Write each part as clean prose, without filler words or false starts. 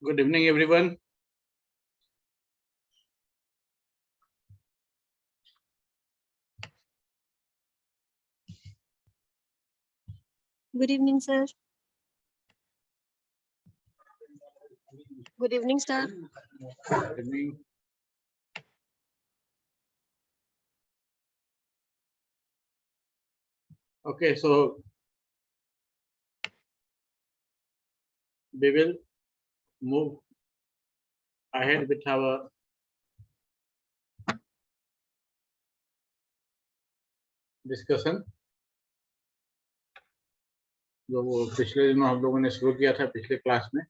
Good evening, everyone. Good evening, sir. Good evening, sir. Good evening. Okay, so we will move ahead with our discussion. जो वो पिछले दिनों हम लोगों ने शुरू किया था पिछले क्लास में,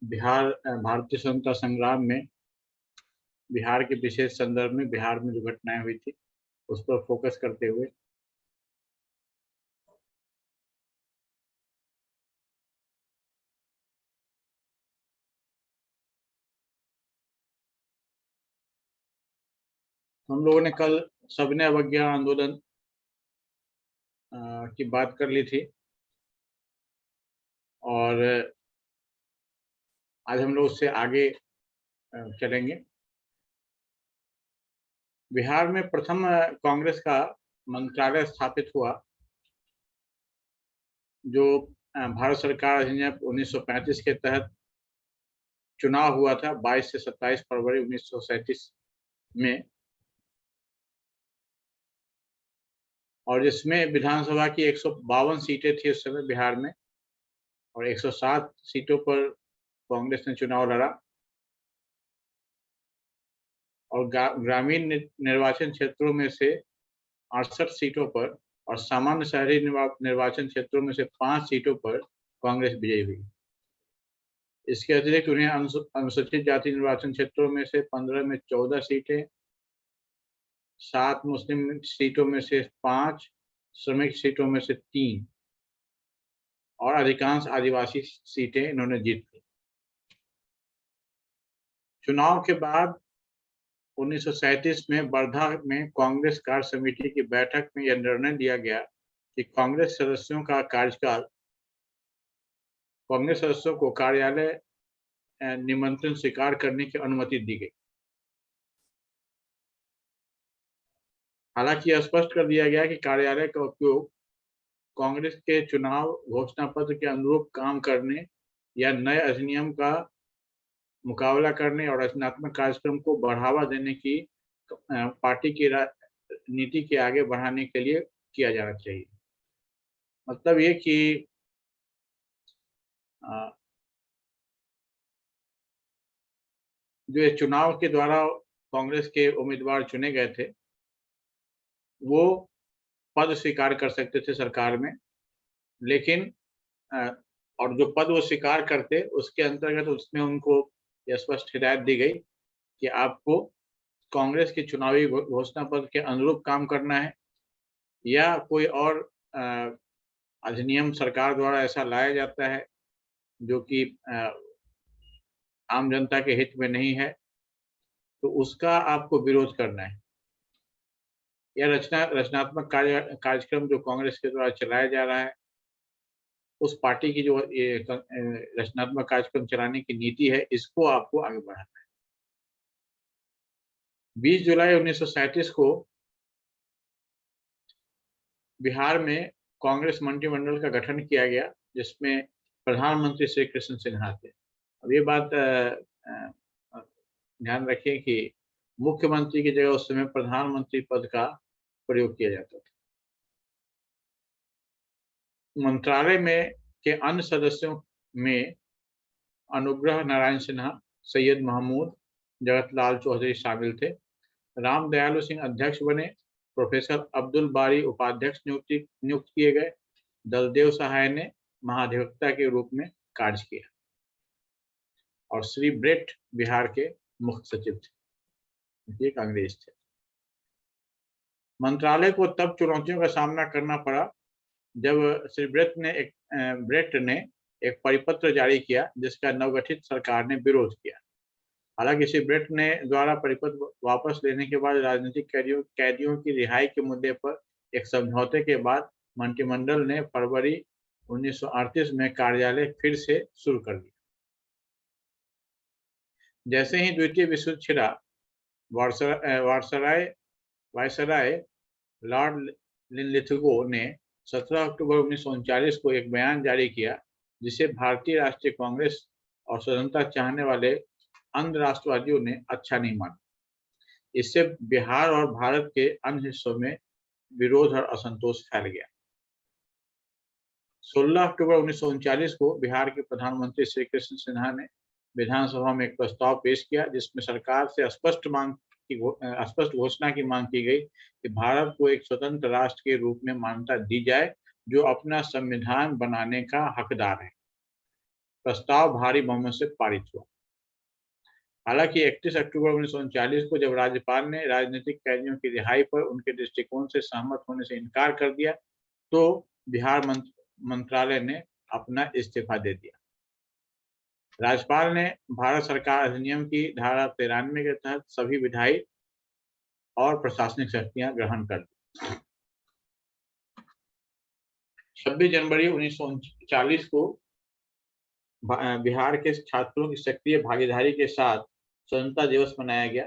बिहार भारतीय स्वतंत्रता संग्राम में बिहार के विशेष संदर्भ में बिहार में जो घटनाएं हुई थी उस पर फोकस करते हुए हम लोगों ने कल सविनय अवज्ञा आंदोलन की बात कर ली थी और आज हम लोग उससे आगे चलेंगे। बिहार में प्रथम कांग्रेस का मंत्रालय स्थापित हुआ जो भारत सरकार अधिनियम 1935 के तहत चुनाव हुआ था 22 से 27 फरवरी 1937 में, और जिसमें विधानसभा की 152 सीटें थी उस समय बिहार में और 107 सीटों पर कांग्रेस ने चुनाव लड़ा और ग्रामीण निर्वाचन क्षेत्रों में से 68 सीटों पर और सामान्य शहरी निर्वाचन क्षेत्रों में से 5 सीटों पर कांग्रेस विजयी हुई। इसके अतिरिक्त उन्हें अनुसूचित जाति निर्वाचन क्षेत्रों में से 15 में 14 सीटें, 7 मुस्लिम सीटों में से 5, श्रमिक सीटों में से 3 और अधिकांश आदिवासी सीटें इन्होंने जीत ली। चुनाव के बाद 1937 में वर्धा में कांग्रेस कार्य समिति की बैठक में यह निर्णय लिया गया कि कांग्रेस सदस्यों को कार्यालय निमंत्रण स्वीकार करने की अनुमति दी गई। हालांकि यह स्पष्ट कर दिया गया कि कार्यालय का उपयोग कांग्रेस के चुनाव घोषणा पत्र के अनुरूप काम करने या नए अधिनियम का मुकाबला करने और रचनात्मक कार्यक्रम को बढ़ावा देने की पार्टी की नीति के आगे बढ़ाने के लिए किया जाना चाहिए। मतलब ये कि जो चुनाव के द्वारा कांग्रेस के उम्मीदवार चुने गए थे वो पद स्वीकार कर सकते थे सरकार में, लेकिन और जो पद वो स्वीकार करते उसके अंतर्गत उसमें उनको यह स्पष्ट हिदायत दी गई कि आपको कांग्रेस के चुनावी घोषणा पत्र के अनुरूप काम करना है या कोई और अधिनियम सरकार द्वारा ऐसा लाया जाता है जो कि आम जनता के हित में नहीं है तो उसका आपको विरोध करना है। यह रचनात्मक कार्यक्रम जो कांग्रेस के द्वारा चलाया जा रहा है उस पार्टी की जो रचनात्मक कार्यक्रम चलाने की नीति है इसको आपको आगे बढ़ाना है। 20 जुलाई 1937 को बिहार में कांग्रेस मंत्रिमंडल का गठन किया गया जिसमें प्रधानमंत्री श्री कृष्ण सिन्हा थे। अब ये बात ध्यान रखें कि मुख्यमंत्री की जगह उस समय प्रधानमंत्री पद का प्रयोग किया जाता था। मंत्रालय में के अन्य सदस्यों में अनुग्रह नारायण सिन्हा, सैयद महमूद, जगतलाल चौधरी शामिल थे। राम दयालु सिंह अध्यक्ष बने, प्रोफेसर अब्दुल बारी उपाध्यक्ष नियुक्त किए गए, दलदेव सहाय ने महाधिवक्ता के रूप में कार्य किया और श्री ब्रेट बिहार के मुख्य सचिव थे, एक अंग्रेज थे। मंत्रालय को तब चुनौतियों का सामना करना पड़ा जब श्री ब्रेट ने एक परिपत्र जारी किया जिसका नवगठित सरकार ने विरोध किया। हालांकि श्री ब्रेट ने द्वारा परिपत्र वापस लेने के बाद राजनीतिक कैदियों की रिहाई के मुद्दे पर एक समझौते के बाद मंत्रिमंडल ने फरवरी 1938 में कार्यालय फिर से शुरू कर दिया। जैसे ही द्वितीय विश्व युद्ध छिड़ा, वायसराय लॉर्ड लिनलिथगो ने 17 अक्टूबर 1939 को एक बयान जारी किया, जिसे भारतीय राष्ट्रीय कांग्रेस और स्वतंत्रता चाहने वाले अन्य राष्ट्रवादियों ने अच्छा नहीं माना। इससे बिहार और भारत के अन्य हिस्सों में विरोध और असंतोष फैल गया। 16 अक्टूबर 1939 को बिहार के प्रधानमंत्री श्री कृष्ण सिन्हा ने विधानसभा में एक प्रस्ताव पेश किया, जिसमें सरकार से स्पष्ट घोषणा की मांग की गई कि भारत को एक स्वतंत्र राष्ट्र के रूप में मान्यता दी जाए, जो अपना संविधान बनाने का हकदार है। प्रस्ताव भारी बहुमत से पारित हुआ। हालांकि 31 अक्टूबर 1939 को जब राज्यपाल ने राजनीतिक कैदियों की रिहाई पर उनके दृष्टिकोण से सहमत होने से इनकार कर दिया, तो बिहार मंत्रालय ने अपना इस्तीफा दे दिया। राज्यपाल ने भारत सरकार अधिनियम की धारा 93 के तहत सभी विधायी और प्रशासनिक शक्तियां ग्रहण कर दी। 26 जनवरी 1939 को बिहार के छात्रों की सक्रिय भागीदारी के साथ स्वतंत्रता दिवस मनाया गया।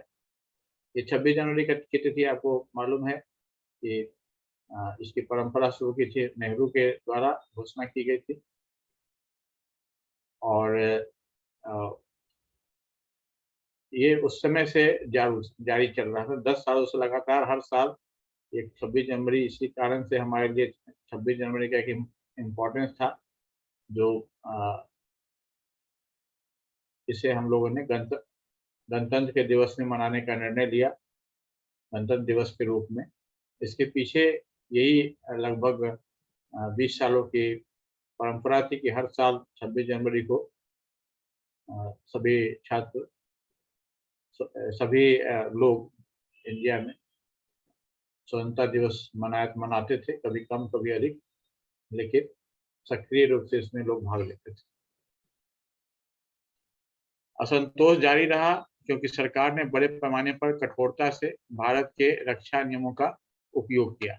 ये 26 जनवरी की तिथि आपको मालूम है कि इसकी परंपरा शुरू की थी, नेहरू के द्वारा घोषणा की गई थी। और ये उस समय से जारी चल रहा था। 10 सालों से लगातार हर साल एक 26 जनवरी, इसी कारण से हमारे लिए 26 जनवरी का एक इम्पोर्टेंस था, जो इसे हम लोगों ने गणतंत्र के दिवस में मनाने का निर्णय लिया, गणतंत्र दिवस के रूप में। इसके पीछे यही लगभग 20 सालों की परंपरा थी कि हर साल 26 जनवरी को सभी छात्र, सभी लोग इंडिया में स्वतंत्रता दिवस मनाते थे, कभी कम कभी अधिक, लेकिन सक्रिय रूप से इसमें लोग भाग लेते थे। असंतोष जारी रहा क्योंकि सरकार ने बड़े पैमाने पर कठोरता से भारत के रक्षा नियमों का उपयोग किया।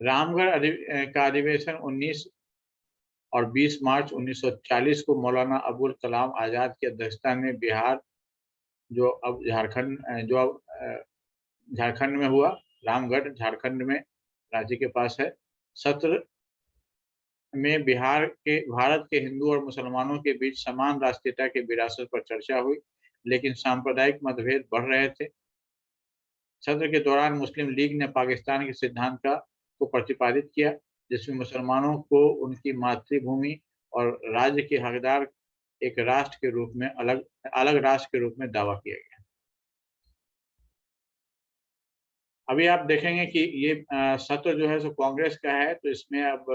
रामगढ़ का अधिवेशन 19 और 20 मार्च 1940 को मौलाना अबुल कलाम आजाद की अध्यक्षता में बिहार, जो अब झारखंड में हुआ, रामगढ़ झारखंड में, रांची के पास है। सत्र में भारत के हिंदू और मुसलमानों के बीच समान राष्ट्रीयता की विरासत पर चर्चा हुई, लेकिन सांप्रदायिक मतभेद बढ़ रहे थे। सत्र के दौरान मुस्लिम लीग ने पाकिस्तान के सिद्धांत को प्रतिपादित किया, जिसमें मुसलमानों को उनकी मातृभूमि और राज्य के हकदार एक राष्ट्र के रूप में अलग राष्ट्र के रूप में दावा किया गया। अभी आप देखेंगे कि ये सत्र जो है सो कांग्रेस का है, तो इसमें अब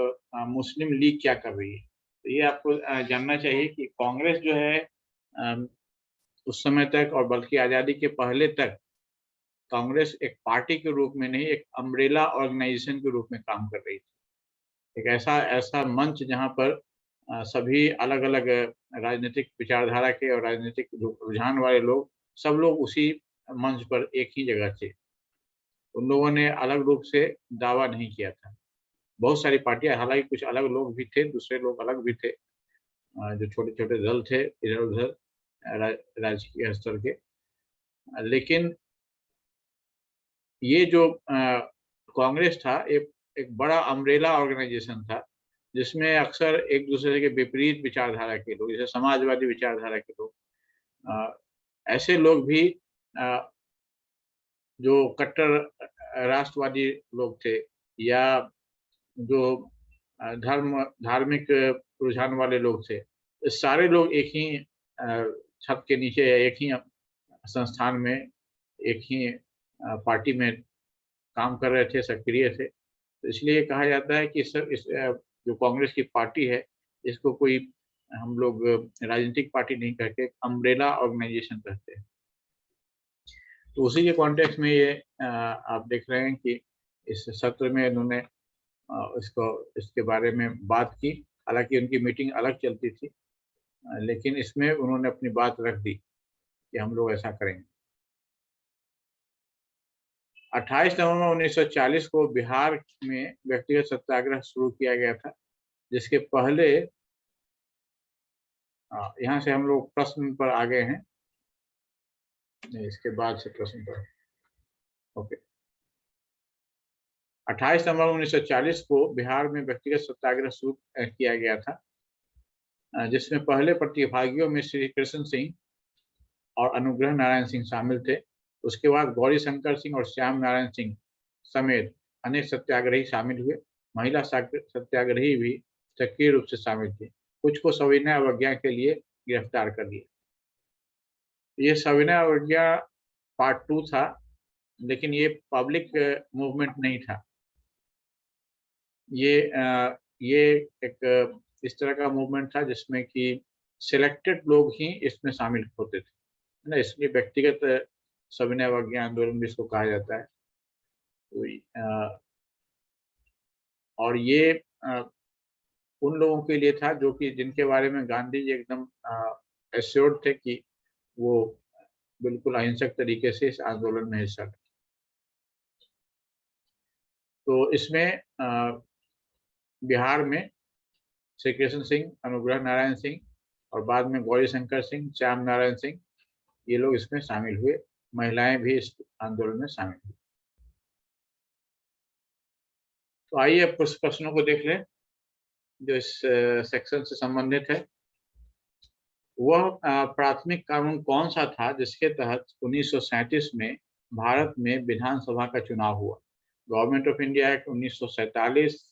मुस्लिम लीग क्या कर रही है, तो ये आपको जानना चाहिए कि कांग्रेस जो है उस समय तक, और बल्कि आज़ादी के पहले तक, कांग्रेस एक पार्टी के रूप में नहीं, एक अम्ब्रेला ऑर्गेनाइजेशन के रूप में काम कर रही थी। एक ऐसा मंच जहां पर सभी अलग अलग राजनीतिक विचारधारा के और राजनीतिक रुझान वाले लोग, सब लोग उसी मंच पर एक ही जगह थे। उन लोगों ने अलग रूप से दावा नहीं किया था। बहुत सारी पार्टियां, हालांकि कुछ अलग लोग भी थे, दूसरे लोग अलग भी थे, जो छोटे छोटे दल थे इधर उधर राजकीय स्तर के, लेकिन ये जो कांग्रेस था, एक बड़ा अम्ब्रेला ऑर्गेनाइजेशन था, जिसमें अक्सर एक दूसरे के विपरीत विचारधारा के लोग, जैसे समाजवादी विचारधारा के लोग, ऐसे लोग भी, जो कट्टर राष्ट्रवादी लोग थे, या जो धार्मिक रुझान वाले लोग थे, सारे लोग एक ही छत के नीचे या एक ही संस्थान में, एक ही पार्टी में काम कर रहे थे, सक्रिय थे। तो इसलिए कहा जाता है कि जो कांग्रेस की पार्टी है, इसको कोई हम लोग राजनीतिक पार्टी नहीं कहते, अम्ब्रेला ऑर्गेनाइजेशन कहते हैं। तो उसी के कॉन्टेक्स्ट में ये आप देख रहे हैं कि इस सत्र में इन्होंने इसके बारे में बात की। हालांकि उनकी मीटिंग अलग चलती थी, लेकिन इसमें उन्होंने अपनी बात रख दी कि हम लोग ऐसा करेंगे। 28 नवंबर 1940 को बिहार में व्यक्तिगत सत्याग्रह शुरू किया गया था, जिसके पहले यहाँ से हम लोग प्रश्न पर आ गए हैं, नहीं इसके बाद से प्रश्न पर। ओके, 28 नवंबर 1940 को बिहार में व्यक्तिगत सत्याग्रह शुरू किया गया था, जिसमें पहले प्रतिभागियों में श्री कृष्ण सिंह और अनुग्रह नारायण सिंह शामिल थे। उसके बाद गौरी शंकर सिंह और श्याम नारायण सिंह समेत अनेक सत्याग्रही शामिल हुए। महिला सत्याग्रही भी सक्रिय रूप से शामिल थे। कुछ को सविनय अवज्ञा के लिए गिरफ्तार कर लिया। ये सविनय अवज्ञा पार्ट 2 था, लेकिन ये पब्लिक मूवमेंट नहीं था। ये एक इस तरह का मूवमेंट था जिसमें कि सिलेक्टेड लोग ही इसमें शामिल होते थे, है ना। इसलिए व्यक्तिगत सविनय अवज्ञा आंदोलन भी इसको कहा जाता है। तो और ये उन लोगों के लिए था जो कि जिनके बारे में गांधी जी एकदम एश्योर्ड थे कि वो बिल्कुल अहिंसक तरीके से इस आंदोलन में हिस्सा लें। तो इसमें बिहार में श्री कृष्ण सिंह, अनुग्रह नारायण सिंह और बाद में गौरी शंकर सिंह, श्याम नारायण सिंह, ये लोग इसमें शामिल हुए। महिलाएं भी इस आंदोलन में शामिल हुई। तो आइए अब कुछ प्रश्नों को देख लें जो इस सेक्शन से संबंधित है। वह प्राथमिक कानून कौन सा था जिसके तहत 1937 में भारत में विधानसभा का चुनाव हुआ? Government of India act 1947,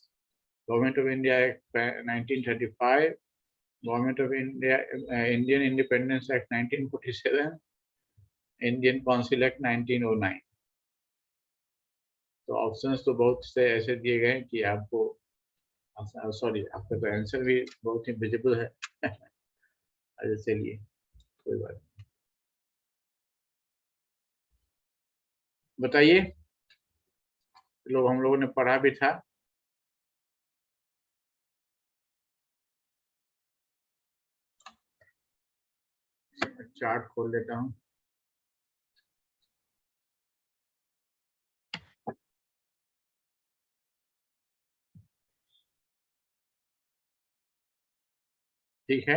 government of India act 1935, government of India Indian independence act 1947, Indian council act 1909। तो ऑप्शंस तो बहुत से ऐसे दिए गए हैं कि आपको, सॉरी, आपका तो आंसर भी बहुत ही विजिबल है। अच्छा चलिए, कोई बात नहीं, बताइए। हम लोगों ने पढ़ा भी था। चार्ट खोल लेता हूँ। ठीक है,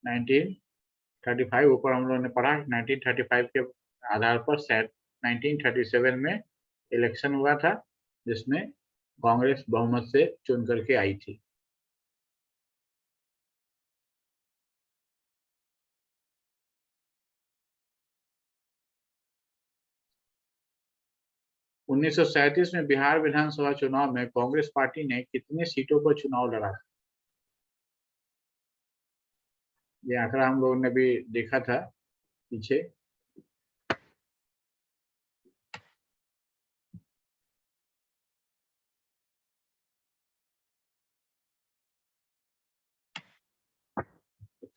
1935 ऊपर हम लोगों ने पढ़ा। 1935 के आधार पर 1937 में इलेक्शन हुआ था जिसमें कांग्रेस बहुमत से चुन करके आई थी। उन्नीस में बिहार विधानसभा चुनाव में कांग्रेस पार्टी ने कितनी सीटों पर चुनाव लड़ा? ये आंकड़ा हम लोगों ने भी देखा था पीछे।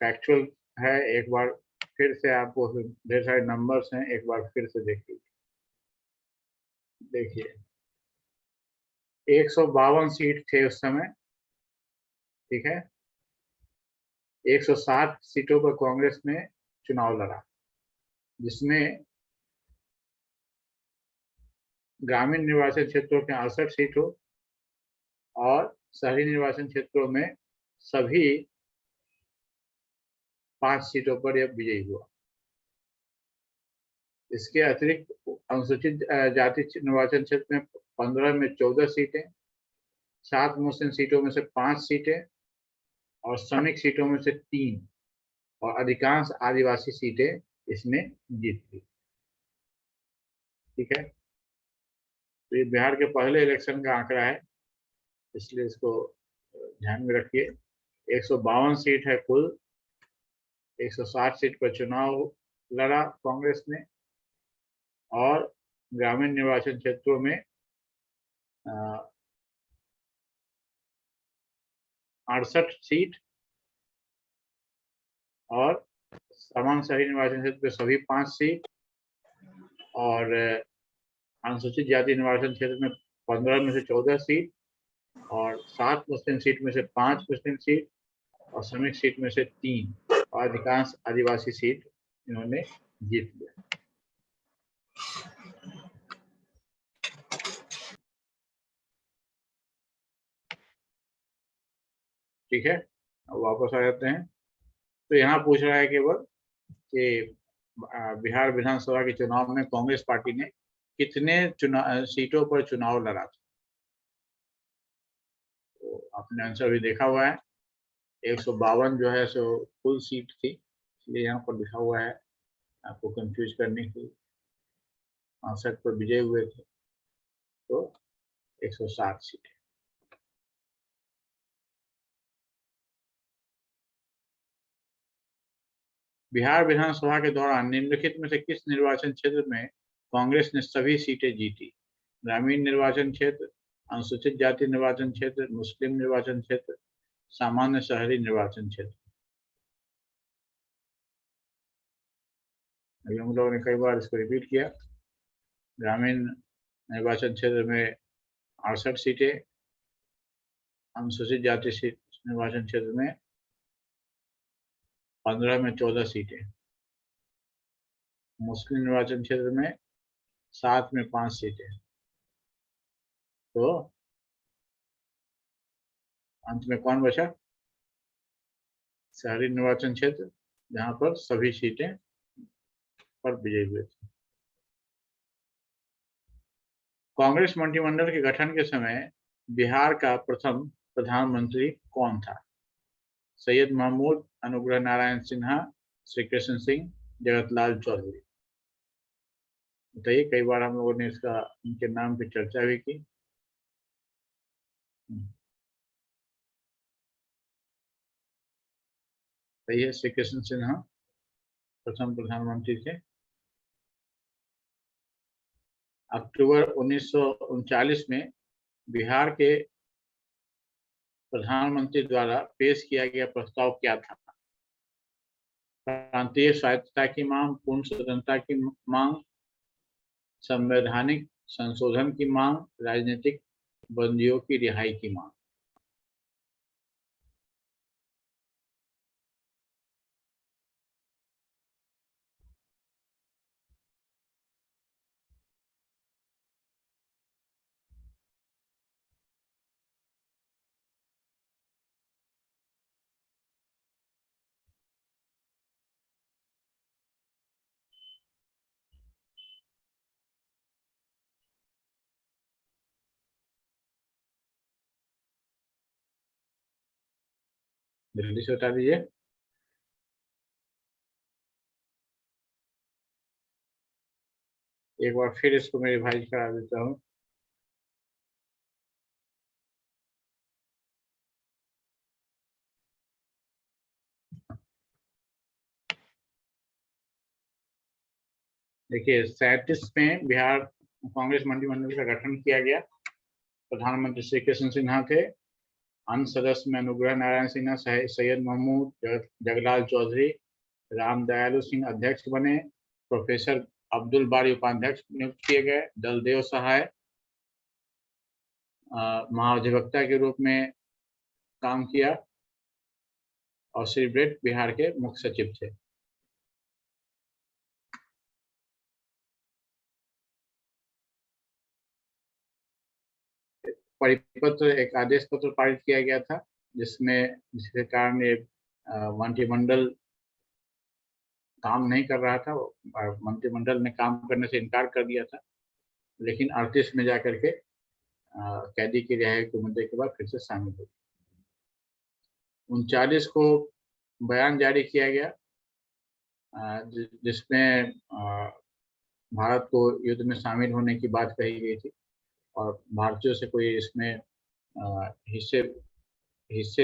फैक्चुअल है, एक बार फिर से आपको ढेर सारे नंबर्स हैं, एक बार फिर से देखिए। 152 सीट थे उस समय, ठीक है। 107 सीटों पर कांग्रेस ने चुनाव लड़ा, जिसमें ग्रामीण निर्वाचन क्षेत्रों के 68 सीटों और शहरी निर्वाचन क्षेत्रों में सभी 5 सीटों पर यह विजयी हुआ। इसके अतिरिक्त अनुसूचित जाति निर्वाचन क्षेत्र में 15 में 14 सीटें, 7 मुस्लिम सीटों में से 5 सीटें और श्रमिक सीटों में से 3 और अधिकांश आदिवासी सीटें इसमें जीत ली। ठीक है, तो ये बिहार के पहले इलेक्शन का आंकड़ा है, इसलिए इसको ध्यान में रखिए। 152 सीट है कुल, 160 सीट पर चुनाव लड़ा कांग्रेस ने और ग्रामीण निर्वाचन क्षेत्रों में 68 सीट और समान शहरी निर्वाचन क्षेत्र में सभी 5 सीट और अनुसूचित जाति निर्वाचन क्षेत्र में 15 में से 14 सीट और 7 मुस्लिम सीट में से 5 मुस्लिम सीट और श्रमिक सीट में से 3 और अधिकांश आदिवासी सीट इन्होंने जीत लिया। ठीक है, अब वापस आ जाते हैं। तो यहाँ पूछ रहा है केवल कि बिहार विधानसभा के चुनाव में कांग्रेस पार्टी ने कितने सीटों पर चुनाव लड़ा था। तो आपने आंसर भी देखा हुआ है, 152 जो है सो फुल सीट थी, इसलिए यहाँ पर लिखा हुआ है आपको कंफ्यूज करने के लिए। 65 पर विजय हुए थे, तो 160 सीटें। बिहार विधानसभा के दौरान निम्नलिखित में से किस निर्वाचन क्षेत्र में कांग्रेस ने सभी सीटें जीती? ग्रामीण निर्वाचन क्षेत्र, अनुसूचित जाति निर्वाचन क्षेत्र, मुस्लिम निर्वाचन क्षेत्र, सामान्य शहरी निर्वाचन क्षेत्र। अभी हम लोगों ने कई बार इसको रिपीट किया। ग्रामीण निर्वाचन क्षेत्र में 68 सीटें, अनुसूचित जाति निर्वाचन क्षेत्र में 15 में 14 सीटें, मुस्लिम निर्वाचन क्षेत्र में 7 में 5 सीटें। तो अंत में कौन बचा? शहरी निर्वाचन क्षेत्र, जहां पर सभी सीटें पर विजयी हुए थे। कांग्रेस मंत्रिमंडल के गठन के समय बिहार का प्रथम प्रधानमंत्री कौन था? सैयद महमूद, अनुग्रह नारायण सिन्हा, श्री कृष्ण सिंह, जगतलाल चौधरी। बताइए, कई बार हम लोगों ने इसका इनके नाम की चर्चा भी की। सही है, श्री कृष्ण सिन्हा प्रथम प्रधानमंत्री थे। अक्टूबर 1939 में बिहार के प्रधानमंत्री द्वारा पेश किया गया प्रस्ताव क्या था? प्रांतीय स्वायत्तता की मांग, पूर्ण स्वतंत्रता की मांग, संवैधानिक संशोधन की मांग, राजनीतिक बंदियों की रिहाई की मांग। जल्दी से बता दीजिए। एक बार फिर इसको मैं रिवाइज करा देता हूँ। देखिए, 37 में बिहार कांग्रेस मंत्रिमंडल का गठन किया गया। प्रधानमंत्री श्री कृष्ण सिन्हा थे। अन्य सदस्य में अनुग्रह नारायण सिन्हा, सैयद महमूद, जगलाल चौधरी, राम दयालु सिंह अध्यक्ष बने। प्रोफेसर अब्दुल बारी उपाध्यक्ष नियुक्त किए गए। दलदेव सहाय महाधिवक्ता के रूप में काम किया और श्री ब्रेट बिहार के मुख्य सचिव थे। परिपत्र, एक आदेश पत्र पारित किया गया था, जिसके कारण ये मंत्रिमंडल काम नहीं कर रहा था। मंत्रिमंडल ने काम करने से इनकार कर दिया था, लेकिन 38 में जाकर के कैदी की रिहाई के मुद्दे के बाद फिर से शामिल हुई। 39 को बयान जारी किया गया, जिसमें भारत को युद्ध में शामिल होने की बात कही गई थी और भारतीयों से कोई इसमें हिस्सा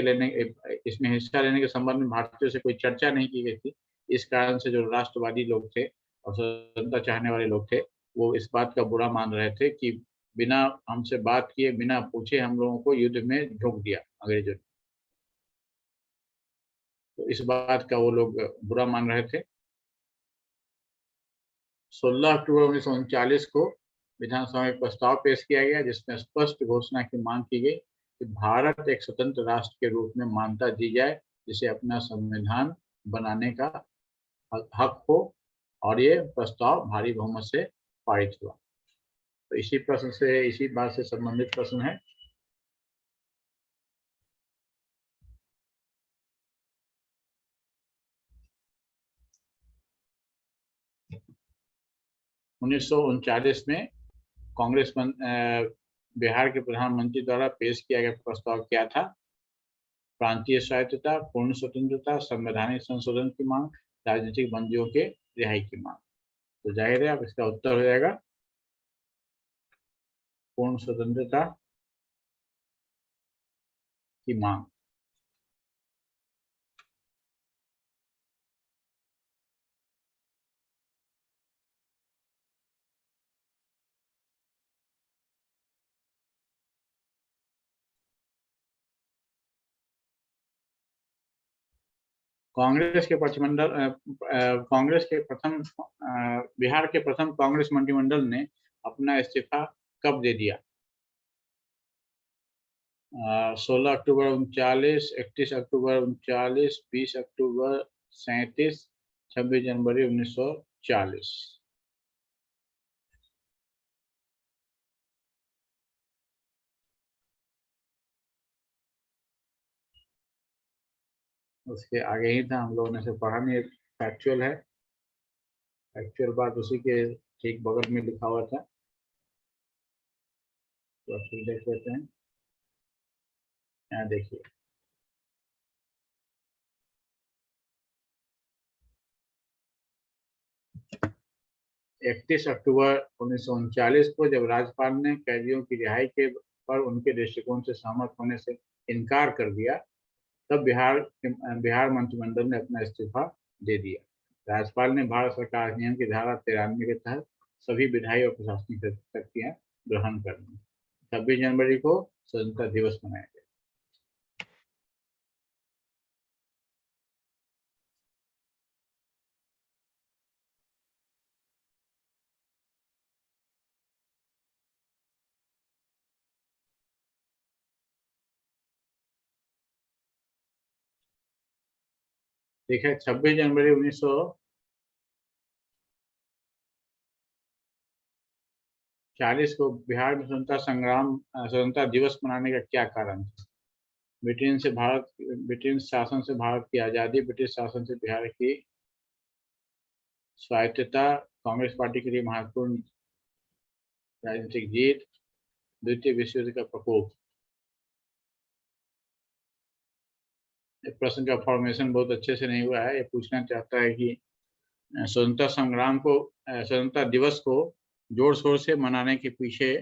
लेने के संबंध में भारतीयों से कोई चर्चा नहीं की गई थी। इस कारण से जो राष्ट्रवादी लोग थे और स्वतंत्रता चाहने वाले लोग थे, वो इस बात का बुरा मान रहे थे कि बिना हमसे बात किए, बिना पूछे हम लोगों को युद्ध में झोंक दिया अंग्रेजों ने। तो इस बात का वो लोग बुरा मान रहे थे। 16 अक्टूबर 1939 को विधानसभा में प्रस्ताव पेश किया गया, जिसमें स्पष्ट घोषणा की मांग की गई कि भारत एक स्वतंत्र राष्ट्र के रूप में मान्यता दी जाए, जिसे अपना संविधान बनाने का हक हो, और ये प्रस्ताव भारी बहुमत से पारित हुआ। तो इसी बात से संबंधित प्रश्न है। 1939 में कांग्रेस बिहार के प्रधानमंत्री द्वारा पेश किया गया प्रस्ताव क्या था? प्रांतीय स्वायत्तता, पूर्ण स्वतंत्रता, संवैधानिक संशोधन की मांग, राजनीतिक बंदियों के रिहाई की मांग। तो जाहिर है अब इसका उत्तर हो जाएगा पूर्ण स्वतंत्रता की मांग। कांग्रेस के प्रथम बिहार के प्रथम कांग्रेस मंत्रिमंडल ने अपना इस्तीफा कब दे दिया? 16 अक्टूबर 39, 31 अक्टूबर 39, 20 अक्टूबर 37, 26 जनवरी 1940। उसके आगे ही था, हम लोगों ने से पढ़ा नहीं, फैक्चुअल है, फैक्चुअल बात उसी के ठीक बगल में लिखा हुआ था, तो फिर देख लेते हैं। यहाँ देखिए, इकतीस अक्टूबर 1939 को जब राज्यपाल ने कैदियों की रिहाई के पर उनके दृष्टिकोण से सहमत होने से इनकार कर दिया, तब बिहार मंत्रिमंडल ने अपना इस्तीफा दे दिया। राज्यपाल ने भारत सरकार अधिनियम की धारा 93 के तहत सभी विधायी और प्रशासनिक शक्तियां ग्रहण कर ली। 26 जनवरी को स्वतंत्रता दिवस मनाया गया। ठीक है, 26 जनवरी 1940 को बिहार में स्वतंत्रता दिवस मनाने का क्या कारण था? ब्रिटेन शासन से भारत की आज़ादी, ब्रिटिश शासन से बिहार की स्वायत्तता, कांग्रेस पार्टी के लिए महत्वपूर्ण राजनीतिक जीत, द्वितीय विश्व युद्ध का प्रकोप। प्रश्न का फॉर्मेशन बहुत अच्छे से नहीं हुआ है। ये पूछना चाहता है कि स्वतंत्रता दिवस को जोर शोर से मनाने के पीछे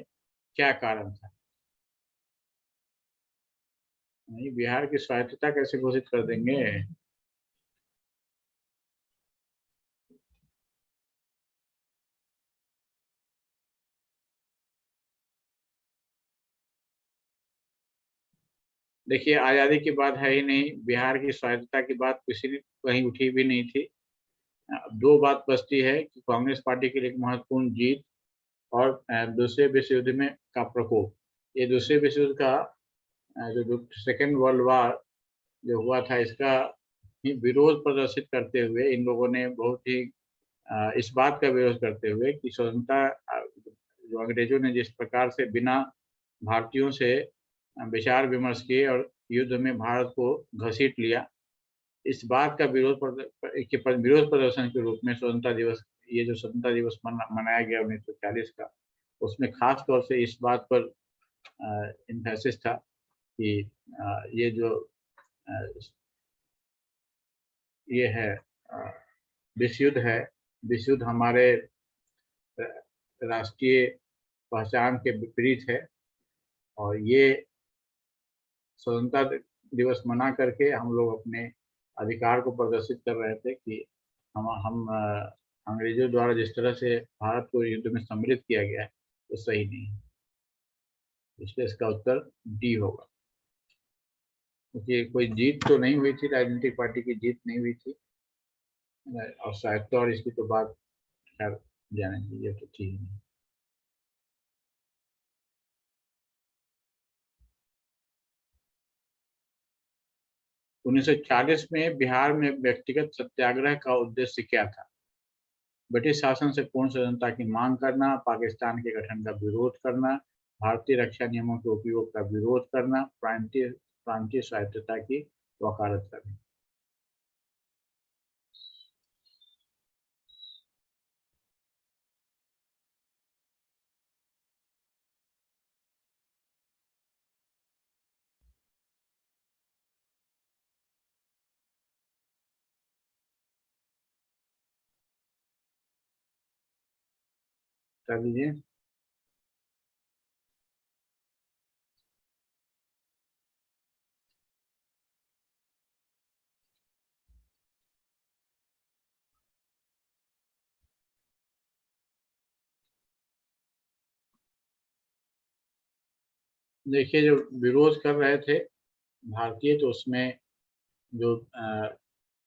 क्या कारण था? नहीं, बिहार की स्वायत्तता कैसे घोषित कर देंगे? देखिए, आज़ादी की बात है ही नहीं, बिहार की स्वायत्तता की बात किसी ने कहीं उठी भी नहीं थी। दो बात बचती है कि कांग्रेस पार्टी के लिए एक महत्वपूर्ण जीत और दूसरे विश्व युद्ध में का प्रकोप। ये दूसरे विश्व युद्ध का जो सेकेंड वर्ल्ड वार जो हुआ था, इसका ही विरोध प्रदर्शित करते हुए इन लोगों ने बहुत ही इस बात का विरोध करते हुए कि स्वतंत्रता जो अंग्रेजों ने जिस प्रकार से बिना भारतीयों से विचार विमर्श किए और युद्ध में भारत को घसीट लिया, इस बात का विरोध प्रदर्शन के रूप में स्वतंत्रता दिवस, ये जो स्वतंत्रता दिवस मनाया गया 1940 का, उसमें खास तौर से इस बात पर इम्फेसिस था कि ये जो ये है विश्व युद्ध है, विश्व युद्ध हमारे राष्ट्रीय पहचान के विपरीत है, और ये स्वतंत्रता दिवस मना करके हम लोग अपने अधिकार को प्रदर्शित कर रहे थे कि हम अंग्रेजों द्वारा जिस तरह से भारत को युद्ध में सम्मिलित किया गया है वो सही नहीं है। इसलिए इसका उत्तर डी होगा, क्योंकि कोई जीत तो नहीं हुई थी, राजनीतिक पार्टी की जीत नहीं हुई थी, और शायद तो और इसकी तो बात खैर जाने दीजिए, तो ठीक नहीं। उन्नीस सौ 40 में बिहार में व्यक्तिगत सत्याग्रह का उद्देश्य क्या था? ब्रिटिश शासन से पूर्ण स्वतंत्रता की मांग करना, पाकिस्तान के गठन का विरोध करना, भारतीय रक्षा नियमों के उपयोग का विरोध करना, प्रांतीय स्वायत्तता की वकालत करना। बता दीजिए। देखिए, जो विरोध कर रहे थे भारतीय, तो उसमें जो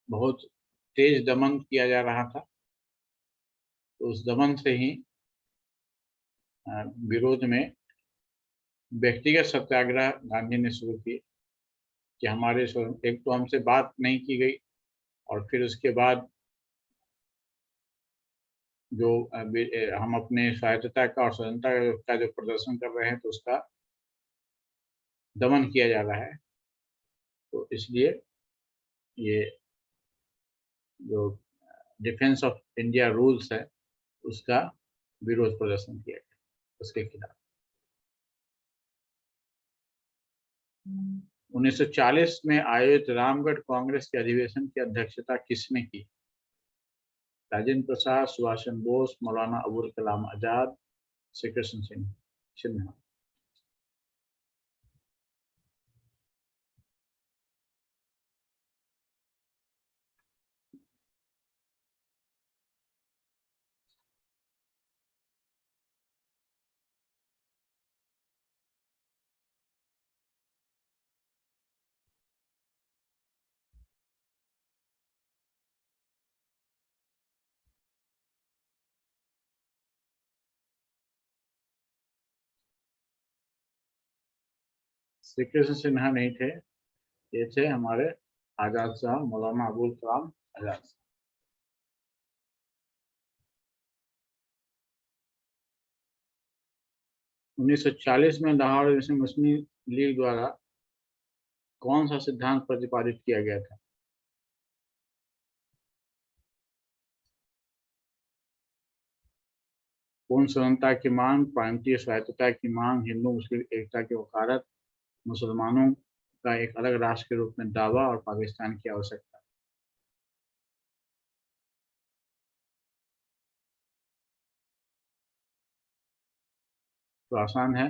बहुत तेज दमन किया जा रहा था, तो उस दमन से ही विरोध में व्यक्तिगत सत्याग्रह गांधी ने शुरू किए कि हमारे एक तो हमसे बात नहीं की गई, और फिर उसके बाद जो हम अपने स्वायत्तता का और स्वतंत्रता का जो प्रदर्शन कर रहे हैं, तो उसका दमन किया जा रहा है। तो इसलिए ये जो डिफेंस ऑफ इंडिया रूल्स है, उसका विरोध प्रदर्शन किया गया, उसके खिलाफ। 1940 में आयोजित रामगढ़ कांग्रेस के अधिवेशन की अध्यक्षता किसने की? राजेंद्र प्रसाद, सुभाष चंद्र बोस, मौलाना अबुल कलाम आजाद, श्री कृष्ण सिन्हा। श्री कृष्ण सिन्हा नहीं थे, ये थे हमारे आजाद साहब, मौलाना अबुल कलाम आजाद। 1940 में लाहौर मुस्लिम लीग द्वारा कौन सा सिद्धांत प्रतिपादित किया गया था? पूर्ण स्वतंत्रता की मांग, प्रांतीय स्वायत्तता की मांग, हिंदू मुस्लिम एकता की वकालत, मुसलमानों का एक अलग राष्ट्र के रूप में दावा और पाकिस्तान की आवश्यकता। तो आसान है।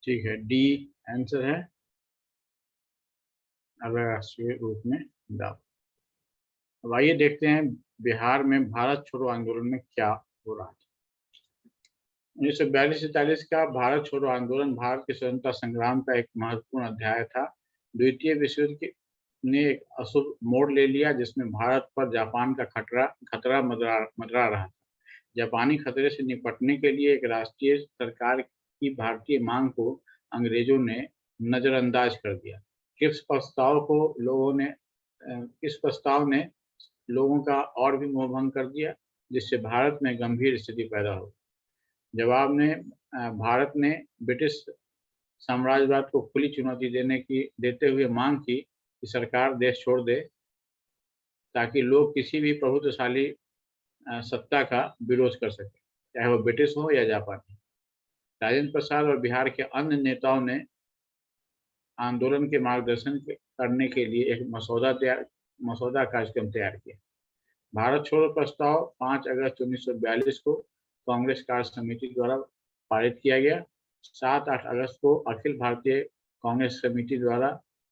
ठीक है, डी आंसर है, अलग राष्ट्रीय रूप में दावा। अब आइए देखते हैं बिहार में भारत छोड़ो आंदोलन में क्या हो रहा है। 1942-43 का भारत छोड़ो आंदोलन भारत के स्वतंत्रता संग्राम का एक महत्वपूर्ण अध्याय था। द्वितीय विश्व युद्ध ने एक अशुभ मोड़ ले लिया, जिसमें भारत पर जापान का खतरा मंडरा रहा था। जापानी खतरे से निपटने के लिए एक राष्ट्रीय सरकार की भारतीय मांग को अंग्रेजों ने नजरअंदाज कर दिया। इस प्रस्ताव ने लोगों का और भी मोहभंग कर दिया, जिससे भारत में गंभीर स्थिति पैदा हो। जवाब में भारत ने ब्रिटिश साम्राज्यवाद को खुली चुनौती देते हुए मांग की कि सरकार देश छोड़ दे, ताकि लोग किसी भी प्रभुत्वशाली सत्ता का विरोध कर सके, चाहे वो ब्रिटिश हो या जापानी। राजेंद्र प्रसाद और बिहार के अन्य नेताओं ने आंदोलन के मार्गदर्शन करने के लिए एक मसौदा कार्यक्रम तैयार किया। भारत छोड़ो प्रस्ताव 5 अगस्त 1942 को कांग्रेस कार्य समिति द्वारा पारित किया गया। 7-8 अगस्त को अखिल भारतीय कांग्रेस समिति द्वारा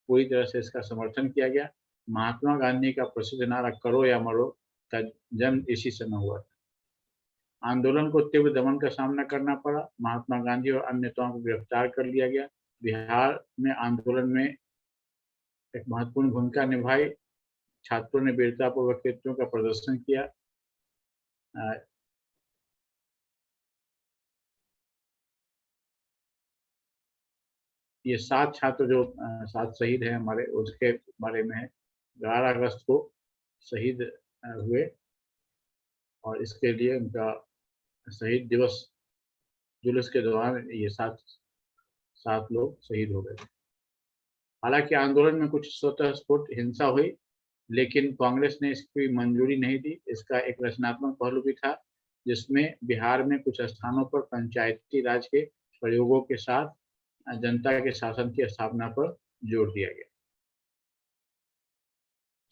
पूरी तरह से इसका समर्थन किया गया। महात्मा गांधी का प्रसिद्ध नारा करो या मरो का जन्म इसी समय हुआ था। आंदोलन को तीव्र दमन का सामना करना पड़ा। महात्मा गांधी और अन्य नेताओं को गिरफ्तार कर लिया गया। बिहार में आंदोलन में एक महत्वपूर्ण भूमिका निभाई। छात्रों ने वीरतापूर्वक कृत्यों का प्रदर्शन किया। ये 7 छात्र जो 7 शहीद हैं हमारे, उसके बारे में है। 11 अगस्त को शहीद हुए, और इसके लिए उनका शहीद दिवस जुलूस के दौरान ये 7 लोग शहीद हो गए। हालांकि आंदोलन में कुछ स्वतः स्फूर्त हिंसा हुई, लेकिन कांग्रेस ने इसकी मंजूरी नहीं दी। इसका एक रचनात्मक पहलू भी था, जिसमें बिहार में कुछ स्थानों पर पंचायती राज के प्रयोगों के साथ जनता के शासन की स्थापना पर जोर दिया गया।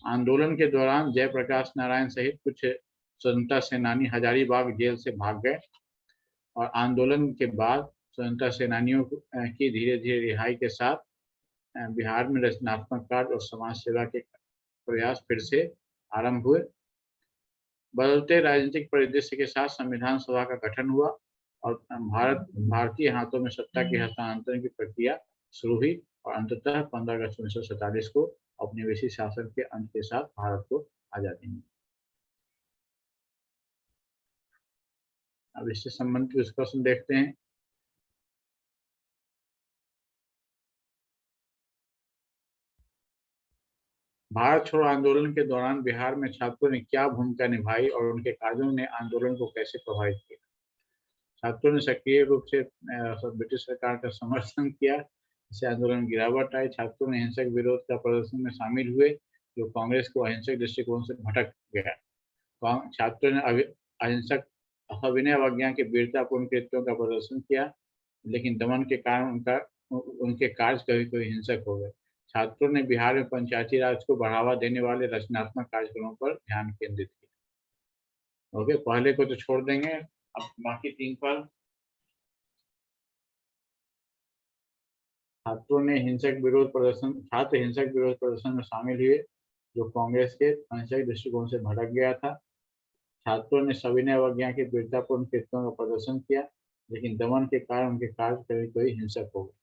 आंदोलन के दौरान जयप्रकाश नारायण सहित कुछ स्वतंत्रता सेनानी हजारीबाग जेल से भाग गए और आंदोलन के बाद स्वतंत्रता सेनानियों की धीरे धीरे रिहाई के साथ बिहार में रचनात्मक कार्य और समाज सेवा के प्रयास फिर से आरंभ हुए। बदलते राजनीतिक परिदृश्य के साथ संविधान सभा का गठन हुआ और भारतीय हाथों में सत्ता के हस्तांतरण की प्रक्रिया शुरू हुई और अंततः 15 अगस्त 1947 को औपनिवेशिक शासन के अंत के साथ भारत को आजादी मिली। अब इससे संबंधित कुछ प्रश्न देखते हैं। भारत छोड़ो आंदोलन के दौरान बिहार में छात्रों ने क्या भूमिका निभाई और उनके कार्यों ने आंदोलन को कैसे प्रभावित किया? छात्रों ने सक्रिय रूप से ब्रिटिश सरकार का समर्थन किया, इससे आंदोलन में गिरावट आई। छात्रों ने हिंसक विरोध का प्रदर्शन में शामिल हुए, जो कांग्रेस को अहिंसक दृष्टिकोण से भटक गया। छात्रों ने अहिंसक अभिनय अवज्ञा के वीरतापूर्ण कृत्यों का प्रदर्शन किया, लेकिन दमन के कारण उनके कार्य कभी कभी हिंसक हो गए। छात्रों ने बिहार में पंचायती राज को बढ़ावा देने वाले रचनात्मक कार्यक्रमों पर ध्यान केंद्रित किया। ओके, पहले को तो छोड़ देंगे, अब बाकी 3 पर। छात्र हिंसक विरोध प्रदर्शन में शामिल हुए, जो कांग्रेस के अहिंसक दृष्टिकोण से भटक गया था। छात्रों ने सविनय अवज्ञा के वीरतापूर्ण कृत्यों का प्रदर्शन किया, लेकिन दमन के कारण उनके कार्य कभी कभी हिंसक हो गए।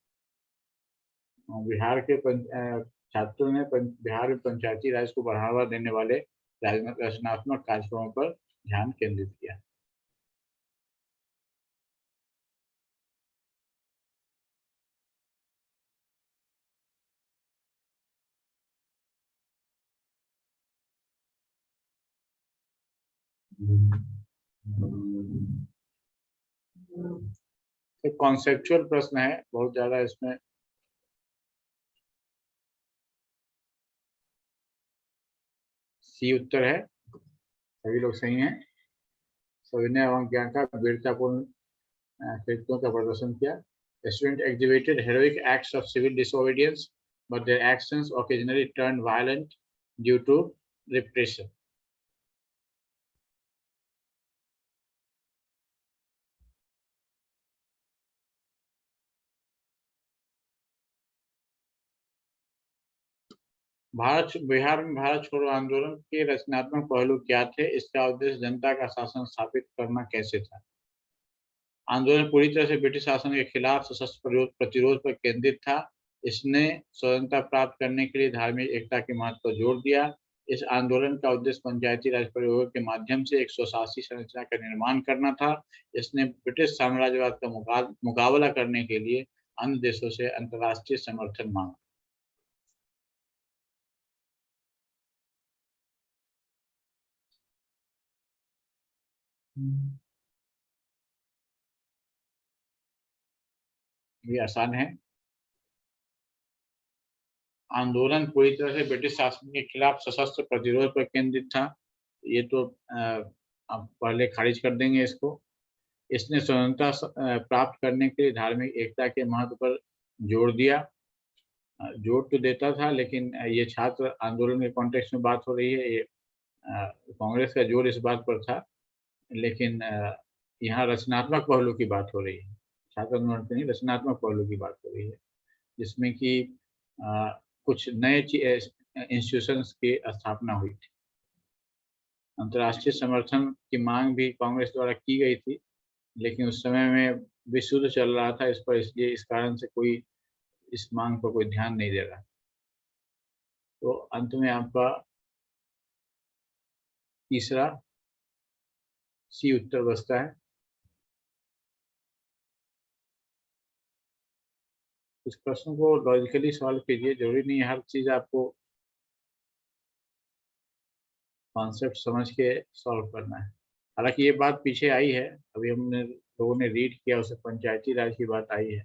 छात्रों ने बिहार में पंचायती राज को बढ़ावा देने वाले रचनात्मक कार्यक्रमों पर ध्यान केंद्रित किया। एक कॉन्सेप्चुअल प्रश्न है, बहुत ज्यादा इसमें सी उत्तर है, सभी लोग सही हैं। सविनय अवज्ञा का वीरतापूर्ण कृत्यों का प्रदर्शन किया। Students exhibited heroic acts of civil disobedience, but their actions occasionally turned violent due to repression. Bihar में भारत छोड़ो आंदोलन के रचनात्मक पहलू क्या थे? इसका उद्देश्य जनता का शासन स्थापित करना कैसे था? आंदोलन पूरी तरह से ब्रिटिश शासन के खिलाफ सशस्त्र प्रतिरोध पर केंद्रित था। इसने स्वतंत्रता प्राप्त करने के लिए धार्मिक एकता के महत्व पर जोर दिया। इस आंदोलन का उद्देश्य पंचायती राज प्रयोगों के माध्यम से एक स्वशासी संरचना का निर्माण करना था। इसने ब्रिटिश साम्राज्यवाद का मुकाबला करने के लिए अन्य देशों से अंतर्राष्ट्रीय समर्थन मांगा। ये आसान है। आंदोलन पूरी तरह से ब्रिटिश शासन के खिलाफ सशस्त्र प्रतिरोध पर केंद्रित था। ये तो अब पहले खारिज कर देंगे इसको। इसने स्वतंत्रता प्राप्त करने के लिए धार्मिक एकता के महत्व पर जोर दिया। जोर तो देता था, लेकिन ये छात्र आंदोलन के कॉन्टेक्स्ट में बात हो रही है। ये कांग्रेस का जोर इस बात पर था, लेकिन यहाँ रचनात्मक पहलू की बात हो रही है। छात्र आंदोलन नहीं, रचनात्मक पहलू की बात हो रही है, जिसमें कि कुछ नए इंस्टीट्यूशंस की स्थापना हुई थी। अंतर्राष्ट्रीय समर्थन की मांग भी कांग्रेस द्वारा की गई थी, लेकिन उस समय में विश्व युद्ध चल रहा था इस पर, इसलिए इस कारण से कोई इस मांग पर कोई ध्यान नहीं दे रहा। तो अंत में आपका तीसरा सी उत्तर बचता है। इस प्रश्न को लॉजिकली सॉल्व कीजिए, जरूरी नहीं है हर चीज आपको कॉन्सेप्ट समझ के सॉल्व करना है। हालांकि ये बात पीछे आई है, अभी हमने लोगों ने रीड किया, उसे पंचायती राज की बात आई है।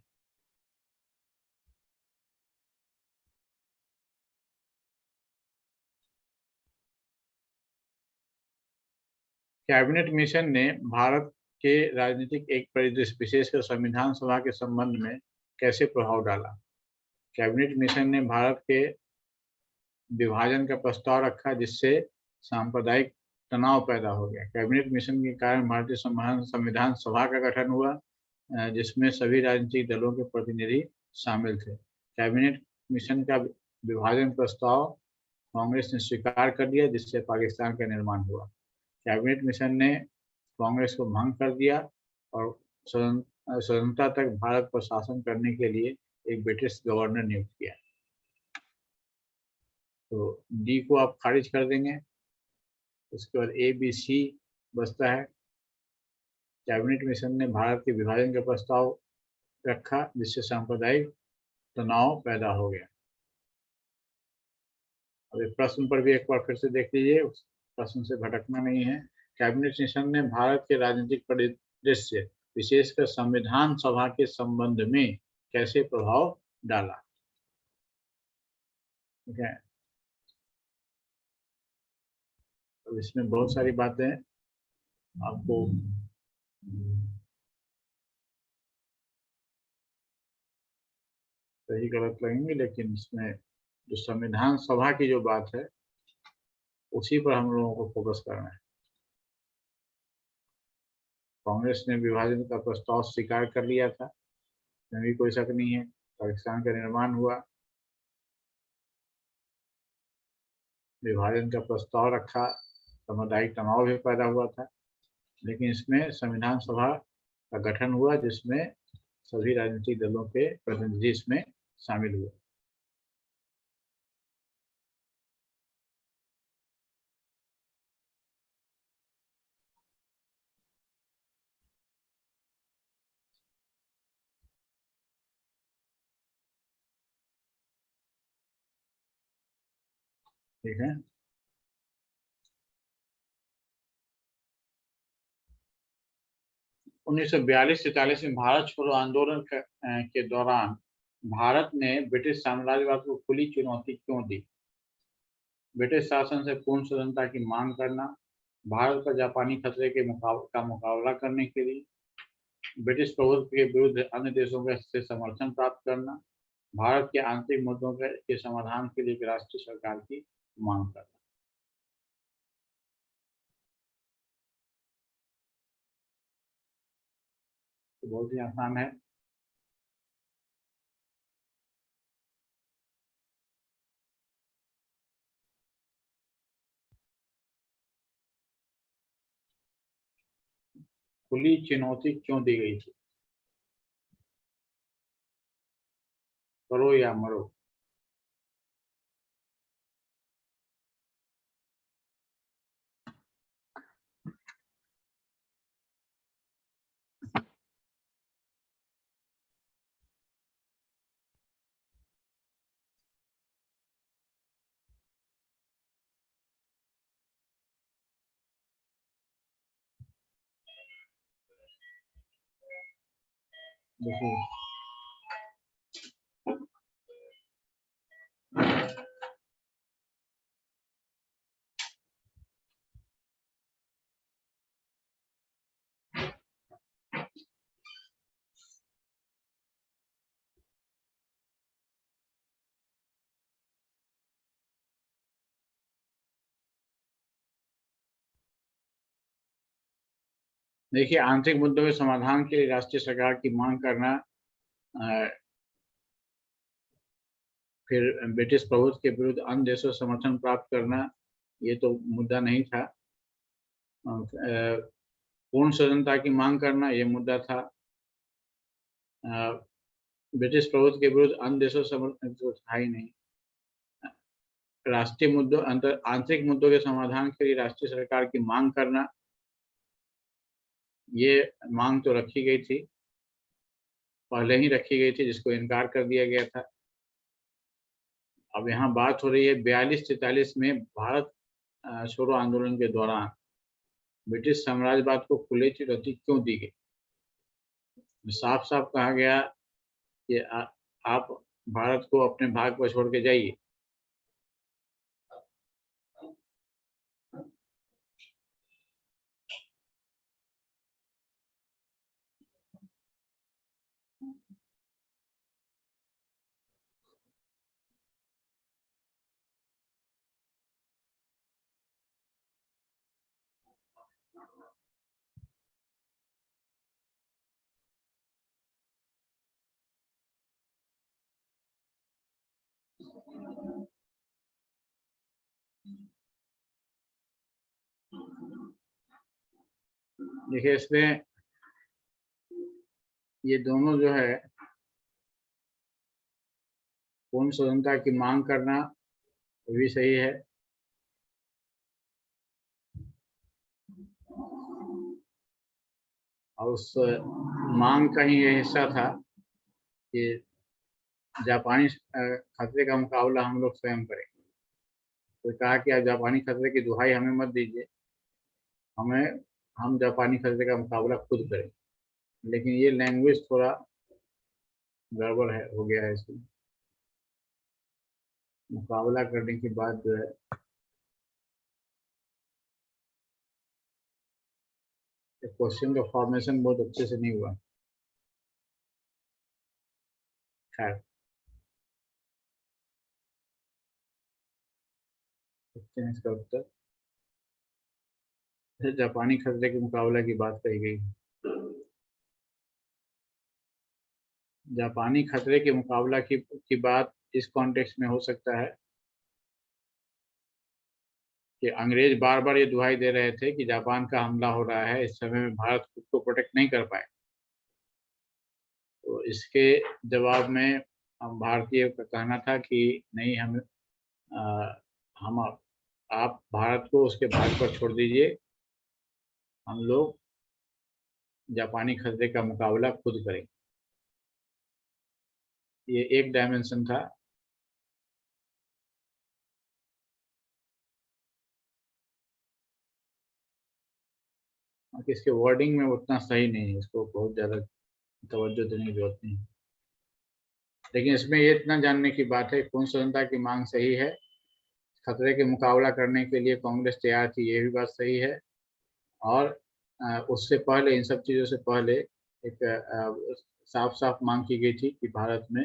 कैबिनेट मिशन ने भारत के राजनीतिक एक परिदृश्य विशेषकर संविधान सभा के संबंध में कैसे प्रभाव डाला? कैबिनेट मिशन ने भारत के विभाजन का प्रस्ताव रखा जिससे सांप्रदायिक तनाव पैदा हो गया। कैबिनेट मिशन के कारण भारतीय संविधान सभा का गठन हुआ जिसमें सभी राजनीतिक दलों के प्रतिनिधि शामिल थे। कैबिनेट मिशन का विभाजन प्रस्ताव कांग्रेस ने स्वीकार कर लिया जिससे पाकिस्तान का निर्माण हुआ। कैबिनेट मिशन ने कांग्रेस को भंग कर दिया और स्वतंत्रता तक भारत पर शासन करने के लिए एक ब्रिटिश गवर्नर नियुक्त किया। तो डी को आप खारिज कर देंगे। उसके बाद ए बी सी बचता है। कैबिनेट मिशन ने भारत के विभाजन का प्रस्ताव रखा जिससे सांप्रदायिक तनाव पैदा हो गया। अब इस प्रश्न पर भी एक बार फिर से देख लीजिए, उस प्रश्न से भटकना नहीं है। कैबिनेट मिशन ने भारत के राजनीतिक परिदृश्य विशेषकर संविधान सभा के संबंध में कैसे प्रभाव डाला? ठीक है, तो इसमें बहुत सारी बातें आपको सही गलत लगेंगे, लेकिन इसमें जो संविधान सभा की जो बात है उसी पर हम लोगों को फोकस करना है। कांग्रेस ने विभाजन का प्रस्ताव स्वीकार कर लिया था, इसमें भी कोई शक नहीं है। पाकिस्तान का निर्माण हुआ, विभाजन का प्रस्ताव रखा, सामुदायिक तनाव भी पैदा हुआ था, लेकिन इसमें संविधान सभा का गठन हुआ जिसमें सभी राजनीतिक दलों के प्रतिनिधि इसमें शामिल हुए। ठीक है, उन्नीस सौ 42-43 में भारत छोड़ो आंदोलन के दौरान भारत ने ब्रिटिश साम्राज्यवाद को खुली चुनौती क्यों दी? ब्रिटिश शासन से पूर्ण स्वतंत्रता की मांग करना, भारत पर जापानी खतरे के मुकाबला करने के लिए, ब्रिटिश प्रभुत्व के विरुद्ध अन्य देशों से समर्थन प्राप्त करना, भारत के आंतरिक मुद्दों के समाधान के लिए एक राष्ट्रीय सरकार की मांग करना। तो बहुत ही आसान है। खुली चुनौती क्यों दी गई थी? करो या मरो। देखिए, देखिए आंतरिक मुद्दों के समाधान के लिए राष्ट्रीय सरकार की मांग करना, फिर ब्रिटिश प्रभुत्व के विरुद्ध अन्य देशों से समर्थन प्राप्त करना, ये तो मुद्दा नहीं था। पूर्ण स्वतंत्रता की मांग करना ये मुद्दा था। ब्रिटिश प्रभुत्व के विरुद्ध अन्य देशों से समर्थन तो था ही नहीं। राष्ट्रीय मुद्दों आंतरिक मुद्दों के समाधान के लिए राष्ट्रीय सरकार की मांग करना, ये मांग तो रखी गई थी, पहले ही रखी गई थी, जिसको इनकार कर दिया गया था। अब यहाँ बात हो रही है 42-43 में भारत छोड़ो आंदोलन के दौरान ब्रिटिश साम्राज्यवाद को खुली चुनौती क्यों दी गई? साफ साफ कहा गया कि आप भारत को अपने भाग पर छोड़ के जाइए। देखिए, इसमें ये दोनों जो है पूर्ण स्वतंत्रता की मांग करना वो भी सही है, और उस मांग का ही ये हिस्सा था कि जापानी खतरे का मुकाबला हम लोग स्वयं करें। तो कहा कि आप जापानी खतरे की दुहाई हमें मत दीजिए, हम जापानी खतरे का मुकाबला खुद करें। लेकिन ये लैंग्वेज थोड़ा गड़बड़ है, हो गया है इसमें। मुकाबला करने के बाद जो है क्वेश्चन का फॉर्मेशन बहुत अच्छे से नहीं हुआ। खैर, देखते हैं इसका उत्तर। जापानी खतरे के मुकाबला की बात कही गई। जापानी खतरे के मुकाबला की बात इस कॉन्टेक्स्ट में हो सकता है कि अंग्रेज बार बार ये दुहाई दे रहे थे कि जापान का हमला हो रहा है, इस समय में भारत खुद को प्रोटेक्ट नहीं कर पाए। तो इसके जवाब में हम भारतीय का कहना था कि नहीं, हम आप भारत को उसके भाग पर छोड़ दीजिए, हम लोग जापानी खतरे का मुकाबला खुद करेंगे। ये एक डायमेंशन था। इसके वर्डिंग में उतना सही नहीं है, इसको बहुत ज़्यादा तवज्जो देने की जरूरत नहीं है। लेकिन इसमें ये इतना जानने की बात है, पूर्ण स्वतंत्रता की मांग सही है, खतरे के मुकाबला करने के लिए कांग्रेस तैयार थी, ये भी बात सही है। और उससे पहले, इन सब चीज़ों से पहले एक साफ साफ मांग की गई थी कि भारत में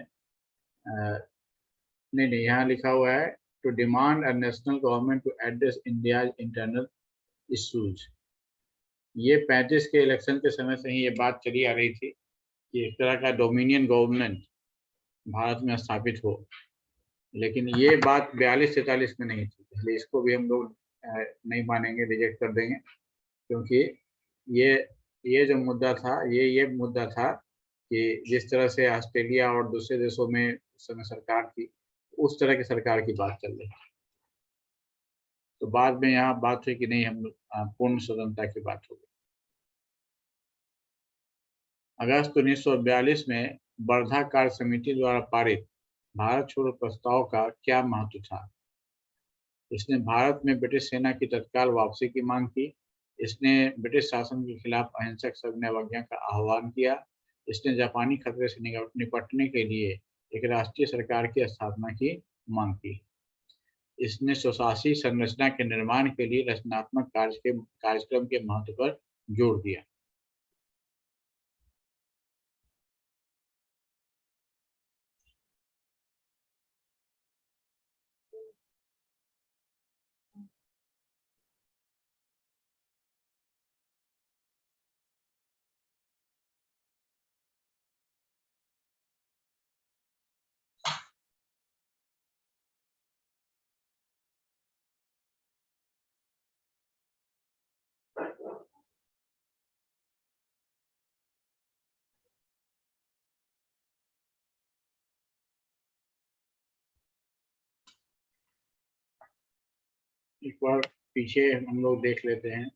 नहीं नहीं, यहाँ लिखा हुआ है to demand a national government to address India internal issues. ये 35 के इलेक्शन के समय से ही ये बात चली आ रही थी कि एक तरह का डोमिनियन गवर्नमेंट भारत में स्थापित हो। लेकिन ये बात 42-43 में नहीं थी, इसलिए इसको भी हम लोग नहीं मानेंगे, रिजेक्ट कर देंगे। क्योंकि ये ये जो मुद्दा था, ये मुद्दा था कि जिस तरह से ऑस्ट्रेलिया और दूसरे देशों में उस समय सरकार थी, उस तरह की सरकार की बात चल रही है। तो बाद में यहाँ बात हुई कि नहीं, हम पूर्ण स्वतंत्रता की बात होगी। अगस्त 1942 में वर्धा कार्य समिति द्वारा पारित भारत छोड़ो प्रस्ताव का क्या महत्व था? इसने भारत में ब्रिटिश सेना की तत्काल वापसी की मांग की। इसने ब्रिटिश शासन के खिलाफ अहिंसक सविनय अवज्ञा का आह्वान किया। इसने जापानी खतरे से निपटने के लिए एक राष्ट्रीय सरकार की स्थापना की मांग की। इसने स्वशासी संरचना के निर्माण के लिए रचनात्मक कार्यक्रम के महत्व पर जोर दिया। एक बार पीछे हम लोग देख लेते हैं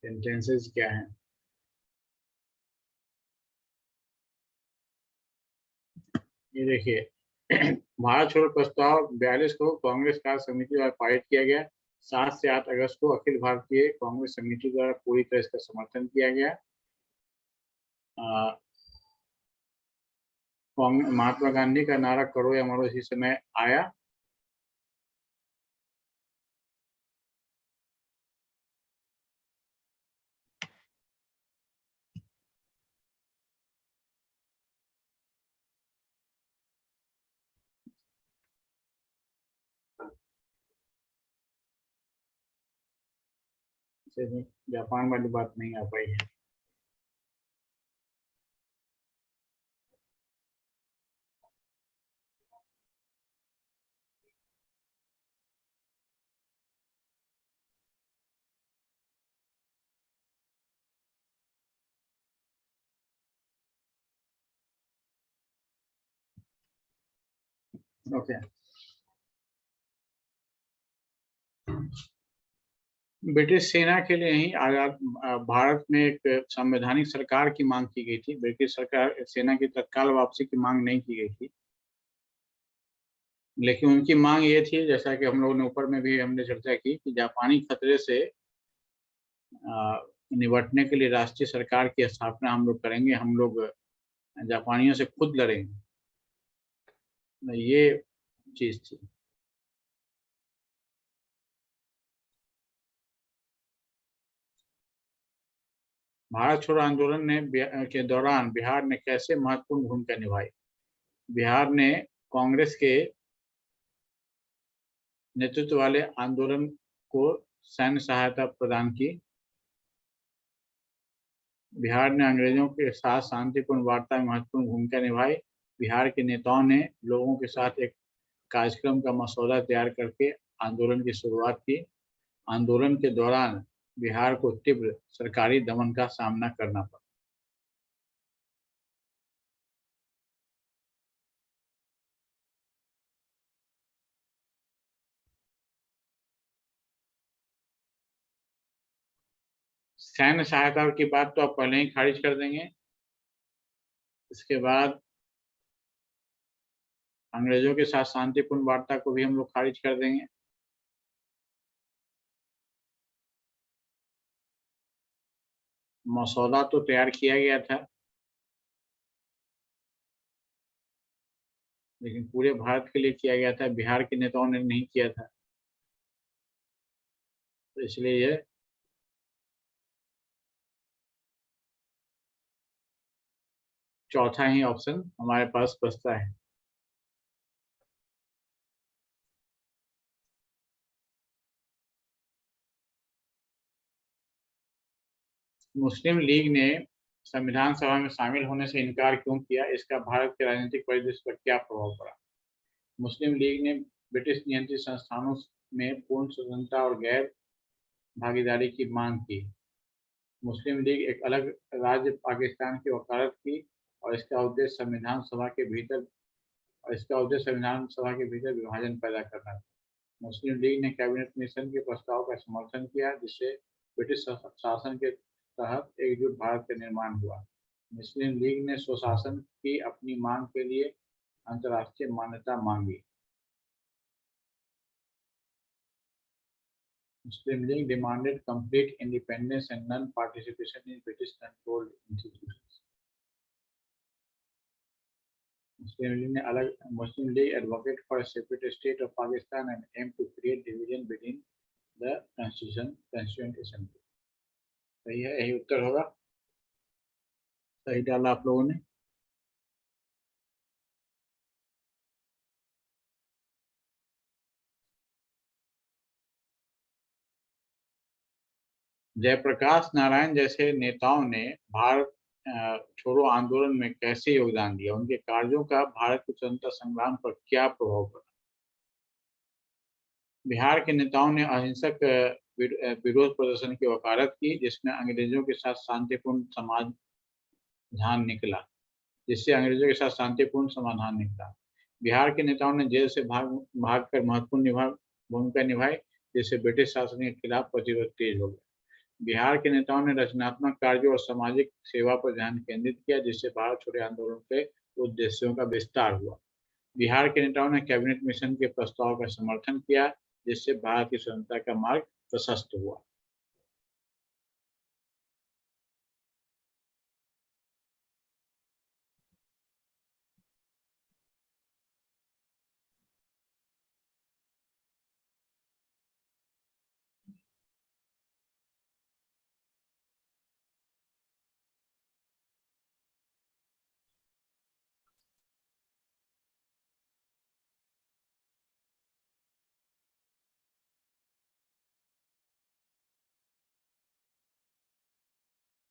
सेंटेंसेस क्या हैं। ये देखिए, भारत छोड़ो प्रस्ताव 42 को कांग्रेस कार्य समिति द्वारा पारित किया गया। 7 से 8 अगस्त को अखिल भारतीय कांग्रेस समिति द्वारा पूरी तरह इसका समर्थन किया गया। महात्मा गांधी का नारा करो या मरो इसी समय आया। जापान वाली बात नहीं आ पाई है। ओके। ब्रिटिश सेना के लिए ही आजाद भारत में एक संवैधानिक सरकार की मांग की गई थी। ब्रिटिश सरकार सेना की तत्काल वापसी की मांग नहीं की गई थी, लेकिन उनकी मांग ये थी, जैसा कि हम लोगों ने ऊपर में भी हमने चर्चा की, कि जापानी खतरे से निपटने के लिए राष्ट्रीय सरकार की स्थापना हम लोग करेंगे, हम लोग जापानियों से खुद लड़ेंगे, ये चीज थी। भारत छोड़ो आंदोलन के दौरान बिहार ने कैसे महत्वपूर्ण भूमिका निभाई? बिहार ने कांग्रेस के नेतृत्व वाले आंदोलन को सैन्य सहायता प्रदान की। बिहार ने अंग्रेजों के साथ शांतिपूर्ण वार्ता में महत्वपूर्ण भूमिका निभाई। बिहार के नेताओं ने लोगों के साथ एक कार्यक्रम का मसौदा तैयार करके आंदोलन की शुरुआत की। आंदोलन के दौरान बिहार को तीव्र सरकारी दमन का सामना करना पड़ा। सैन्य सहायता की बात तो आप पहले ही खारिज कर देंगे। इसके बाद अंग्रेजों के साथ शांतिपूर्ण वार्ता को भी हम लोग खारिज कर देंगे। मसौदा तो तैयार किया गया था, लेकिन पूरे भारत के लिए किया गया था, बिहार के नेताओं ने नहीं किया था, तो इसलिए ये चौथा ही ऑप्शन हमारे पास बचता है। मुस्लिम लीग ने संविधान सभा में शामिल होने से इनकार क्यों किया? इसका भारत के राजनीतिक परिदृश्य पर क्या प्रभाव पड़ा? मुस्लिम लीग ने ब्रिटिश नियंत्रित संस्थानों में पूर्ण स्वतंत्रता और गैर भागीदारी की मांग की। मुस्लिम लीग एक अलग राज्य पाकिस्तान की वकालत की और इसका उद्देश्य संविधान सभा के भीतर विभाजन पैदा करना था। मुस्लिम लीग ने कैबिनेट मिशन के प्रस्ताव का समर्थन किया, जिससे ब्रिटिश शासन के तहत एकजुट भारत का निर्माण हुआ। मुस्लिम लीग ने स्वशासन की अपनी मांग के लिए अंतर्राष्ट्रीय मान्यता मांगी। Muslim League demanded complete independence and non-participation in British-controlled institutions. Muslim League advocated for a separate state of Pakistan and aimed to create division between the Constituent Assembly. सही है, यही उत्तर होगा। सही डाला आप लोगों ने। जयप्रकाश नारायण जैसे नेताओं ने भारत छोड़ो आंदोलन में कैसे योगदान दिया? उनके कार्यों का भारत के स्वतंत्रता संग्राम पर क्या प्रभाव पड़ा? बिहार के नेताओं ने अहिंसक विरोध प्रदर्शन की वकालत की, जिसमें अंग्रेजों के साथ शांतिपूर्ण समाधान निकला बिहार के नेताओं ने जेल से भागकर महत्वपूर्ण भूमिका निभाई, जिससे ब्रिटिश शासन के खिलाफ प्रतिरोध तेज हो गया। बिहार के नेताओं ने रचनात्मक कार्यों और सामाजिक सेवा पर ध्यान केंद्रित किया, जिससे भारत छोड़ो आंदोलन के उद्देश्यों का विस्तार हुआ। बिहार के नेताओं ने कैबिनेट मिशन के प्रस्ताव का समर्थन किया, जिससे भारत की स्वतंत्रता का मार्ग प्रशस्त हुआ।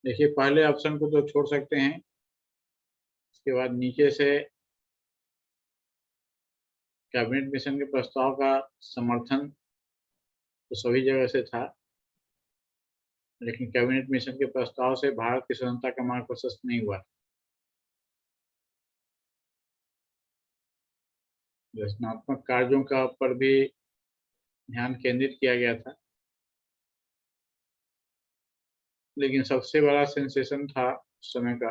देखिए, पहले ऑप्शन को तो छोड़ सकते हैं, इसके बाद नीचे से कैबिनेट मिशन के प्रस्ताव का समर्थन तो सभी जगह से था, लेकिन कैबिनेट मिशन के प्रस्ताव से भारत की स्वतंत्रता का मार्ग प्रशस्त नहीं हुआ। रचनात्मक कार्यों का पर भी ध्यान केंद्रित किया गया था, लेकिन सबसे बड़ा सेंसेशन था उस समय का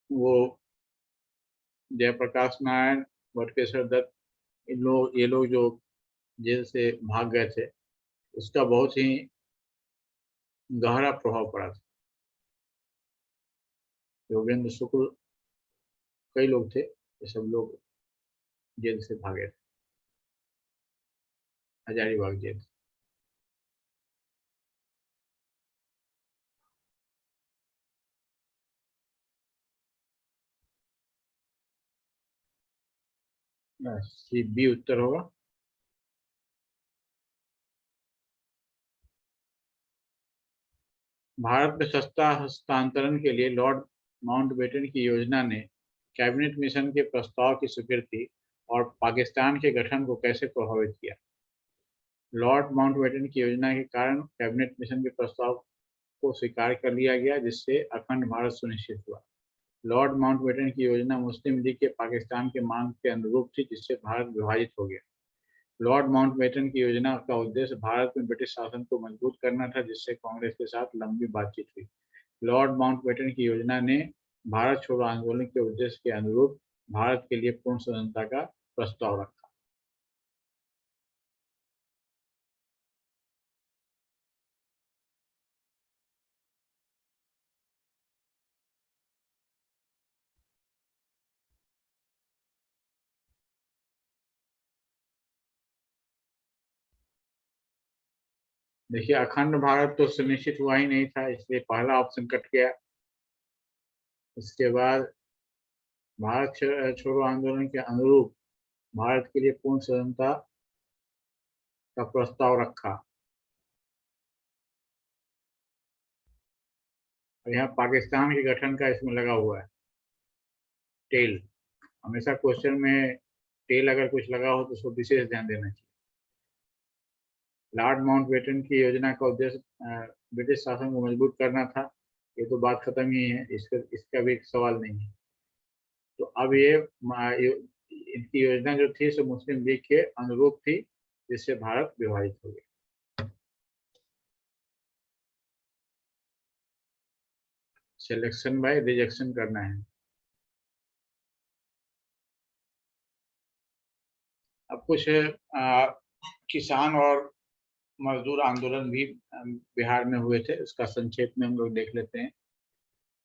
वो जयप्रकाश नारायण, बटुकेश्वर दत्त, ये लोग जो जेल से भाग गए थे, उसका बहुत ही गहरा प्रभाव पड़ा था। योगेंद्र शुक्ल, कई लोग थे, ये सब लोग जेल से भागे थे, हजारीबाग जेल। सी बी उत्तर होगा। भारत में सस्ता हस्तांतरण के लिए लॉर्ड माउंटबेटन की योजना ने कैबिनेट मिशन के प्रस्ताव की स्वीकृति और पाकिस्तान के गठन को कैसे प्रभावित किया? लॉर्ड माउंटबेटन की योजना के कारण कैबिनेट मिशन के प्रस्ताव को स्वीकार कर लिया गया, जिससे अखंड भारत सुनिश्चित हुआ। लॉर्ड माउंटबेटन की योजना मुस्लिम लीग के पाकिस्तान के मांग के अनुरूप थी, जिससे भारत विभाजित हो गया। लॉर्ड माउंटबेटन की योजना का उद्देश्य भारत में ब्रिटिश शासन को मजबूत करना था, जिससे कांग्रेस के साथ लंबी बातचीत हुई। लॉर्ड माउंटबेटन की योजना ने भारत छोड़ो आंदोलन के उद्देश्य के अनुरूप भारत के लिए पूर्ण स्वतंत्रता का प्रस्ताव रखा। देखिए, अखंड भारत तो सुनिश्चित हुआ ही नहीं था, इसलिए पहला ऑप्शन कट गया। इसके बाद भारत छोड़ो आंदोलन के अनुरूप भारत के लिए पूर्ण स्वतंत्रता का प्रस्ताव रखा। और यहाँ पाकिस्तान के गठन का इसमें लगा हुआ है टेल। हमेशा क्वेश्चन में टेल अगर कुछ लगा हो तो उसको विशेष ध्यान देना चाहिए। लॉर्ड माउंटबेटन की योजना का उद्देश्य ब्रिटिश शासन को मजबूत करना था, ये तो बात खत्म ही है, इसका भी एक सवाल नहीं है। तो अब ये इनकी योजना जो थी सो मुस्लिम लीग के अनुरूप थी, जिससे भारत विभाजित हो गया। सिलेक्शन बाय रिजेक्शन करना है। अब कुछ किसान और मजदूर आंदोलन भी बिहार में हुए थे, उसका संक्षेप में हम लोग देख लेते हैं।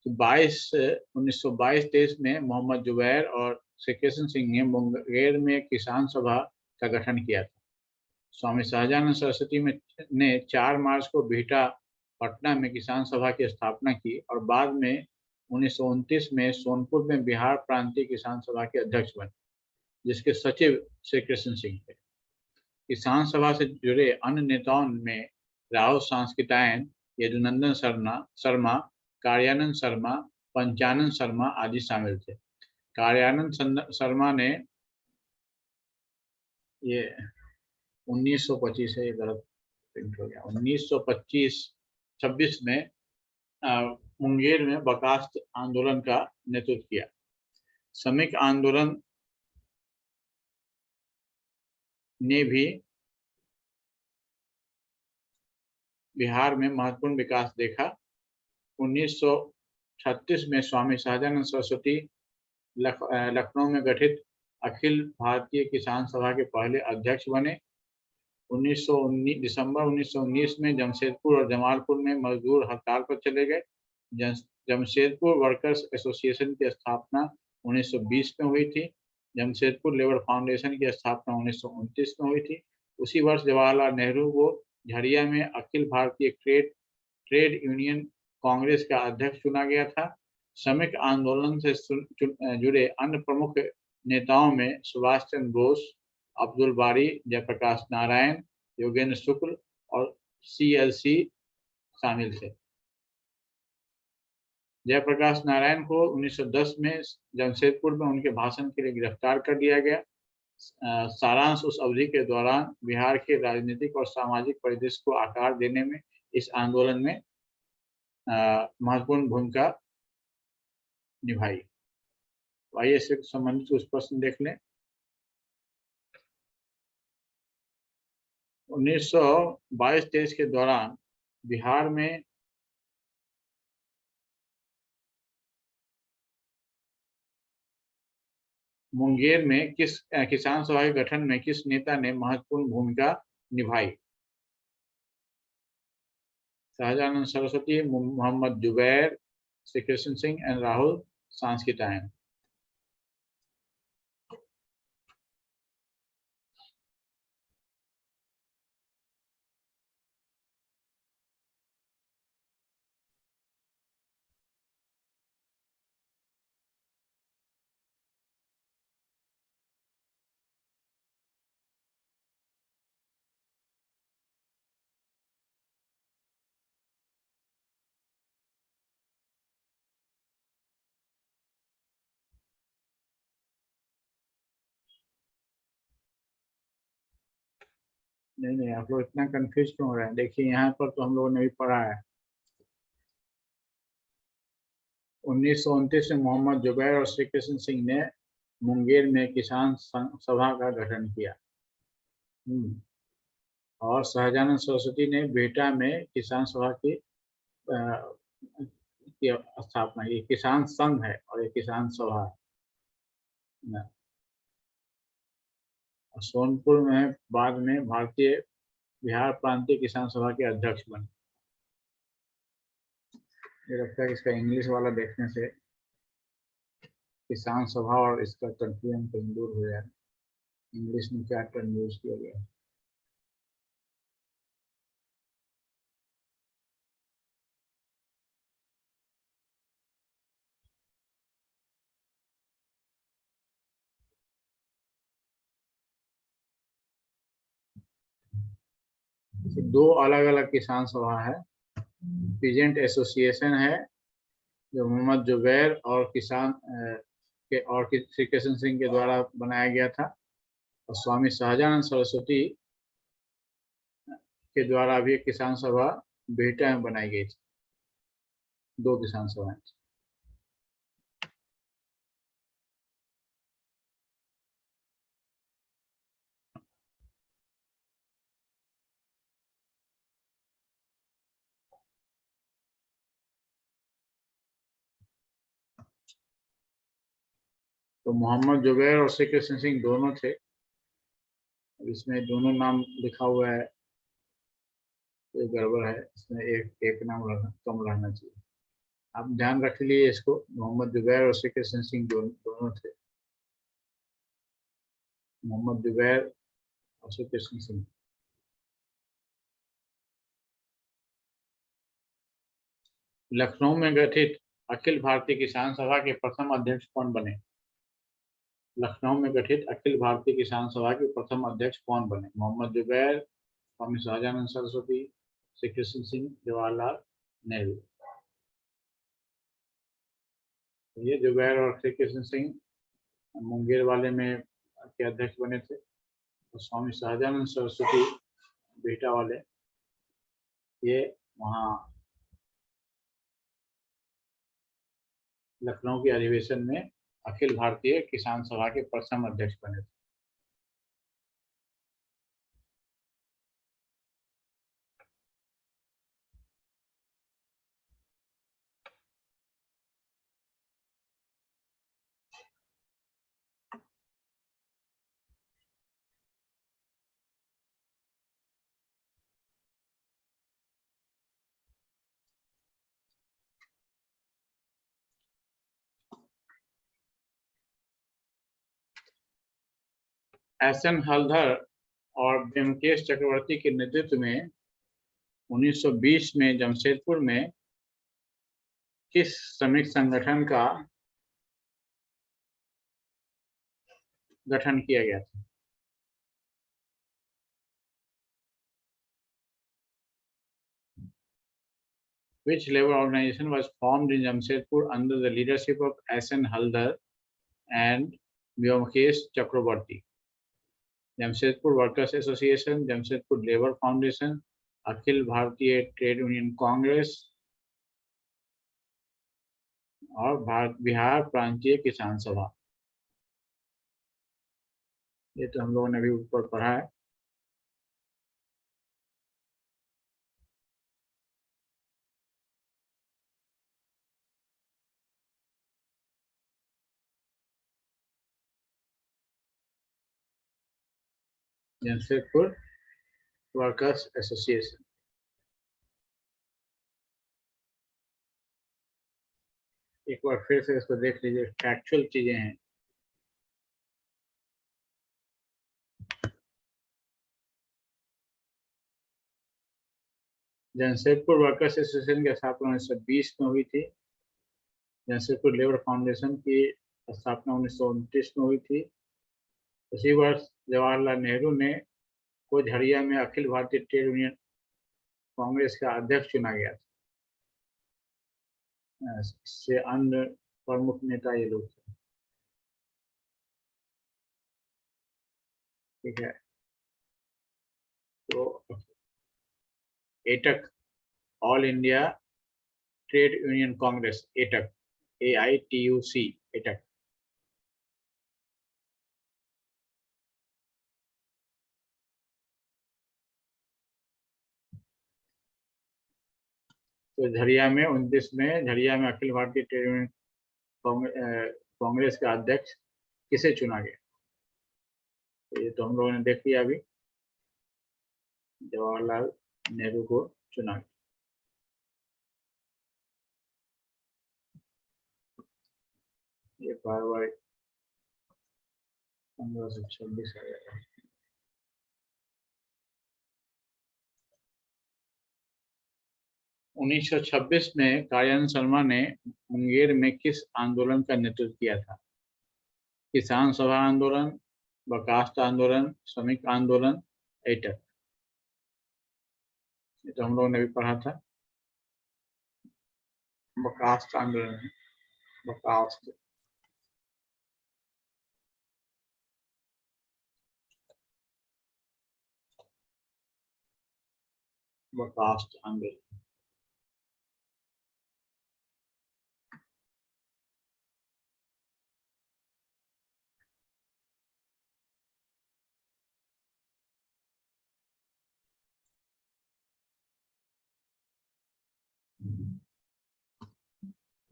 तो 1922-23 में मोहम्मद जुबैर और श्री कृष्ण सिंह ने मुंगेर में किसान सभा का गठन किया था। स्वामी सहजानंद सरस्वती ने 4 मार्च को बिहटा पटना में किसान सभा की स्थापना की और बाद में 1929 में सोनपुर में बिहार प्रांतीय किसान सभा के अध्यक्ष बने, जिसके सचिव श्री कृष्ण सिंह थे। किसान सभा से जुड़े अन्य नेताओं में राव सांस्कृत्यायन, यदुनंदन शर्मा, कार्यानंद शर्मा, पंचानंद शर्मा आदि शामिल थे। कार्यानंद शर्मा ने ये 1925 है, ये गलत प्रिंट हो गया। 1925-26 में मुंगेर में बर्खास्त आंदोलन का नेतृत्व किया। श्रमिक आंदोलन ने भी बिहार में महत्वपूर्ण विकास देखा। 1936 में स्वामी सहजानंद सरस्वती लखनऊ में गठित अखिल भारतीय किसान सभा के पहले अध्यक्ष बने। 1919 दिसंबर 1919 में जमशेदपुर और जमालपुर में मजदूर हड़ताल पर चले गए। जमशेदपुर वर्कर्स एसोसिएशन की स्थापना 1920 में हुई थी। जमशेदपुर लेबर फाउंडेशन की स्थापना 1929 में हुई थी। उसी वर्ष जवाहरलाल नेहरू को झरिया में अखिल भारतीय ट्रेड यूनियन कांग्रेस का अध्यक्ष चुना गया था। श्रमिक आंदोलन से जुड़े अन्य प्रमुख नेताओं में सुभाष चंद्र बोस, अब्दुल बारी, जयप्रकाश नारायण, योगेंद्र शुक्ल और CLC शामिल थे। जयप्रकाश नारायण को 1910 में जमशेदपुर में उनके भाषण के लिए गिरफ्तार कर लिया गया। सारांश, उस अवधि के दौरान बिहार के राजनीतिक और सामाजिक परिदृश्य को आकार देने में इस आंदोलन में महत्वपूर्ण भूमिका निभाई। तो आइए इससे संबंधित कुछ प्रश्न देख लें। 1922-23 के दौरान बिहार में मुंगेर में किस किसान सभा के गठन में किस नेता ने महत्वपूर्ण भूमिका निभाई? शाहजानंद सरस्वती, मोहम्मद जुबैर, श्री कृष्ण सिंह एंड राहुल सांस्कृतायन। नहीं, आप लोग इतना कंफ्यूज क्यों हो रहे हैं? देखिए यहाँ पर तो हम लोगों ने भी पढ़ा है। 1929 में मोहम्मद जुबैर और श्री कृष्ण सिंह ने मुंगेर में किसान सभा का गठन किया। और शाहजानंद सरस्वती ने बेहटा में किसान सभा की स्थापना की। किसान संघ है और ये किसान सभा है। सोनपुर में बाद में भारतीय बिहार प्रांतीय किसान सभा के अध्यक्ष बने। ये लगता है कि इसका इंग्लिश वाला देखने से किसान सभा और इसका कंफ्यूजन कहीं दूर हो जाए। इंग्लिश में क्या टर्म यूज किया गया है? दो अलग अलग किसान सभा है। पीजेंट एसोसिएशन है जो मोहम्मद जुबैर और किसान के और श्री कृष्ण सिंह के द्वारा बनाया गया था, और स्वामी शाहजानंद सरस्वती के द्वारा भी एक किसान सभा बेहटा में बनाई गई थी। दो किसान सभाएं। तो मोहम्मद जुबैर और श्री कृष्ण सिंह दोनों थे। इसमें दोनों नाम लिखा हुआ है, ये गड़बड़ है। इसमें एक नाम कम रहना चाहिए। आप ध्यान रख लिए इसको। मोहम्मद जुबैर और श्री कृष्ण सिंह दोनों थे। मोहम्मद जुबैर और श्री कृष्ण सिंह। लखनऊ में गठित अखिल भारतीय किसान सभा के प्रथम अध्यक्ष कौन बने? लखनऊ में गठित अखिल भारतीय किसान सभा के प्रथम अध्यक्ष कौन बने? मोहम्मद जुबैर, स्वामी शाहजानंद सरस्वती, श्री कृष्ण सिंह, जवाहरलाल नेहरू। ये जुबैर और श्री कृष्ण सिंह मुंगेर वाले में के अध्यक्ष बने थे, और स्वामी शाहजानंद सरस्वती बेहटा वाले ये वहाँ लखनऊ के अधिवेशन में अखिल भारतीय किसान सभा के प्रथम अध्यक्ष बने थे। एसएन हलधर और ब्योमकेश चक्रवर्ती के नेतृत्व में 1920 में जमशेदपुर में किस श्रमिक संगठन का गठन किया गया था? Which labor organization was formed in Jamshedpur under the leadership of S.N. Haldar and Vyomkesh Chakraborty? Jamshedpur Workers Association, Jamshedpur Labour Foundation, Akhil Bharatiya trade union Congress और बिहार प्रांतीय किसान सभा। ये तो हम लोगों ने अभी ऊपर पढ़ा है। Jamshedpur workers association. एक बार फिर से इसको देख लीजिए, फैक्चुअल चीजें हैं। जमशेदपुर वर्कर्स एसोसिएशन की स्थापना 1920 में हुई थी। जमशेदपुर लेबर फाउंडेशन की स्थापना 1929 में हुई थी। उसी वर्ष जवाहरलाल नेहरू ने को झरिया में अखिल भारतीय ट्रेड यूनियन कांग्रेस का अध्यक्ष चुना गया था। इससे अन्य प्रमुख नेता ये लोग थे। ठीक है, तो AITUC, all India trade union Congress, AITUC, AITUC, AITUC. तो झरिया में 29 में झरिया में अखिल भारतीय ट्रेड यूनियन कांग्रेस का अध्यक्ष किसे चुना गया? तो ये तो हम लोगों ने देख लिया अभी, जवाहरलाल नेहरू को चुना गया। ये कार्रवाई 1526 आ गया। 1926 में कायन शर्मा ने मुंगेर में किस आंदोलन का नेतृत्व किया था? किसान सभा आंदोलन, बर्खास्त आंदोलन, श्रमिक आंदोलन, एटक। ये तो हम लोगों ने भी पढ़ा था, बर्खास्त आंदोलन, बर्खास्त। बर्खास्त आंदोलन।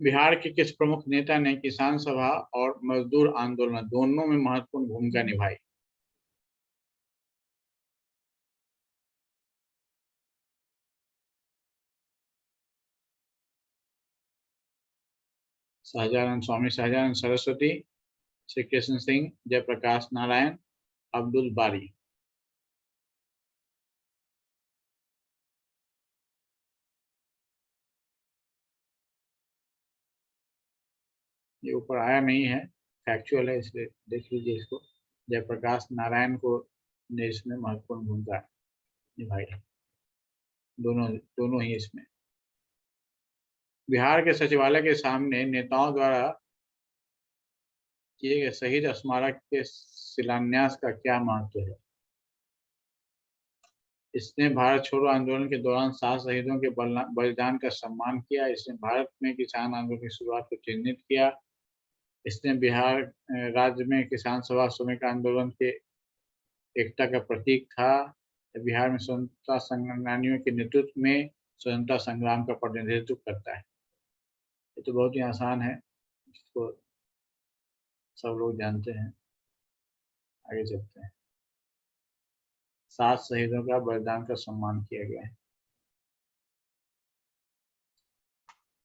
बिहार के किस प्रमुख नेता ने किसान सभा और मजदूर आंदोलन दोनों में महत्वपूर्ण भूमिका निभाई? सहजानंद, स्वामी सहजानंद सरस्वती, श्री कृष्ण सिंह, जयप्रकाश नारायण, अब्दुल बारी। ये ऊपर आया नहीं है, फैक्चुअल है, इसलिए देख लीजिए इसको। जयप्रकाश नारायण को ने इसमें महत्वपूर्ण भूमिका निभाई है, दोनों दोनों ही इसमें। बिहार के सचिवालय के सामने नेताओं द्वारा किए गए शहीद स्मारक के शिलान्यास का क्या महत्व है? इसने भारत छोड़ो आंदोलन के दौरान 7 शहीदों के बलिदान का सम्मान किया। इसने भारत में किसान आंदोलन की शुरुआत को चिन्हित किया। इसने बिहार राज्य में किसान सभा श्रमिक आंदोलन के एकता का प्रतीक था। बिहार में स्वतंत्रता संग्रामियों के नेतृत्व में स्वतंत्रता संग्राम का प्रतिनिधित्व करता है। ये तो बहुत ही आसान है, इसको सब लोग जानते हैं। आगे चलते हैं। 7 शहीदों का बलिदान का सम्मान किया गया है।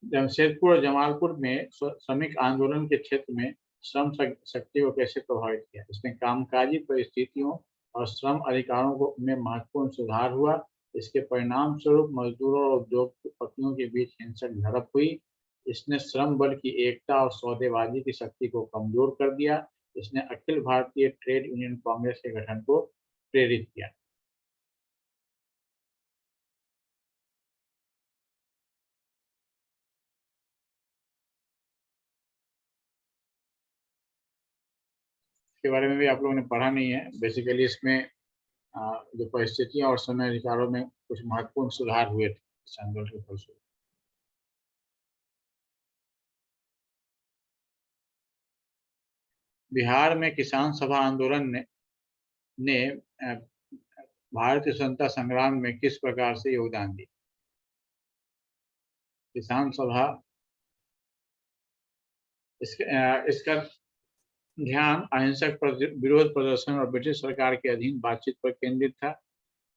जमशेदपुर और जमालपुर में श्रमिक आंदोलन के क्षेत्र में श्रम शक्ति को कैसे प्रभावित किया? इसमें कामकाजी परिस्थितियों और श्रम अधिकारों को में महत्वपूर्ण सुधार हुआ। इसके परिणाम स्वरूप मजदूरों और उद्योगपतियों के बीच हिंसक झड़प हुई। इसने श्रम बल की एकता और सौदेबाजी की शक्ति को कमजोर कर दिया। इसने अखिल भारतीय ट्रेड यूनियन कांग्रेस के गठन को प्रेरित किया। के बारे में भी आप लोगों ने पढ़ा नहीं है। बेसिकली इसमें जो परिस्थितियां और समय अधिकारों में कुछ महत्वपूर्ण सुधार हुए थे इस आंदोलन के फलस्वरूप। बिहार में किसान सभा आंदोलन ने ने भारतीय स्वतंत्रता संग्राम में किस प्रकार से योगदान दिया। किसान सभा इसका ध्यान अहिंसक विरोध प्रदर्शन और ब्रिटिश सरकार के अधीन बातचीत पर केंद्रित था।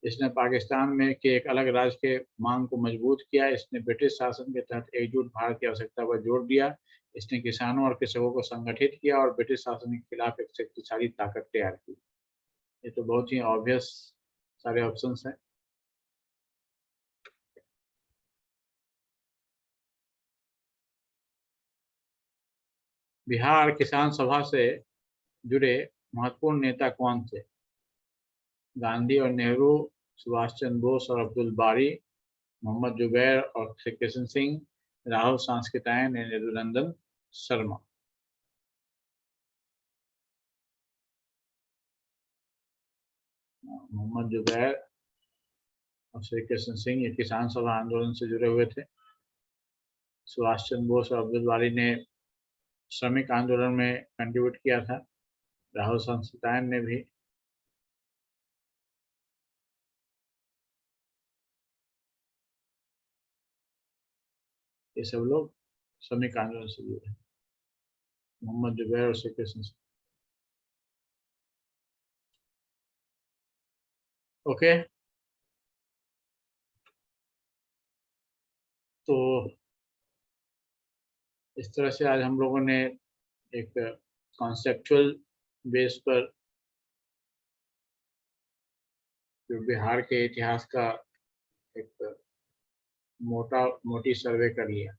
इसने पाकिस्तान में के एक अलग राज्य के मांग को मजबूत किया। इसने ब्रिटिश शासन के तहत एकजुट भारत की आवश्यकता पर जोर दिया। इसने किसानों और कृषकों को संगठित किया और ब्रिटिश शासन के खिलाफ एक शक्तिशाली ताकत तैयार की। ये तो बहुत ही ऑब्वियस सारे ऑप्शंस हैं। बिहार किसान सभा से जुड़े महत्वपूर्ण नेता कौन थे? गांधी और नेहरू, सुभाष चंद्र बोस और अब्दुल बारी, मोहम्मद जुबैर और श्री कृष्ण सिंह, राहुल सांस्कृत्यायन और यदुनंदन शर्मा। मोहम्मद जुबैर और श्री कृष्ण सिंह ये किसान सभा आंदोलन से जुड़े हुए थे। सुभाष चंद्र बोस और अब्दुल बारी ने श्रमिक आंदोलन में कंट्रीब्यूट किया था। राहुल सांस्कृत्यायन ने भी। ये सब लोग श्रमिक आंदोलन से जुड़े। मोहम्मद जुबैर और श्री कृष्ण सिंह। ओके, तो इस तरह से आज हम लोगों ने एक कॉन्सेप्चुअल बेस पर जो बिहार के इतिहास का एक मोटी सर्वे कर लिया।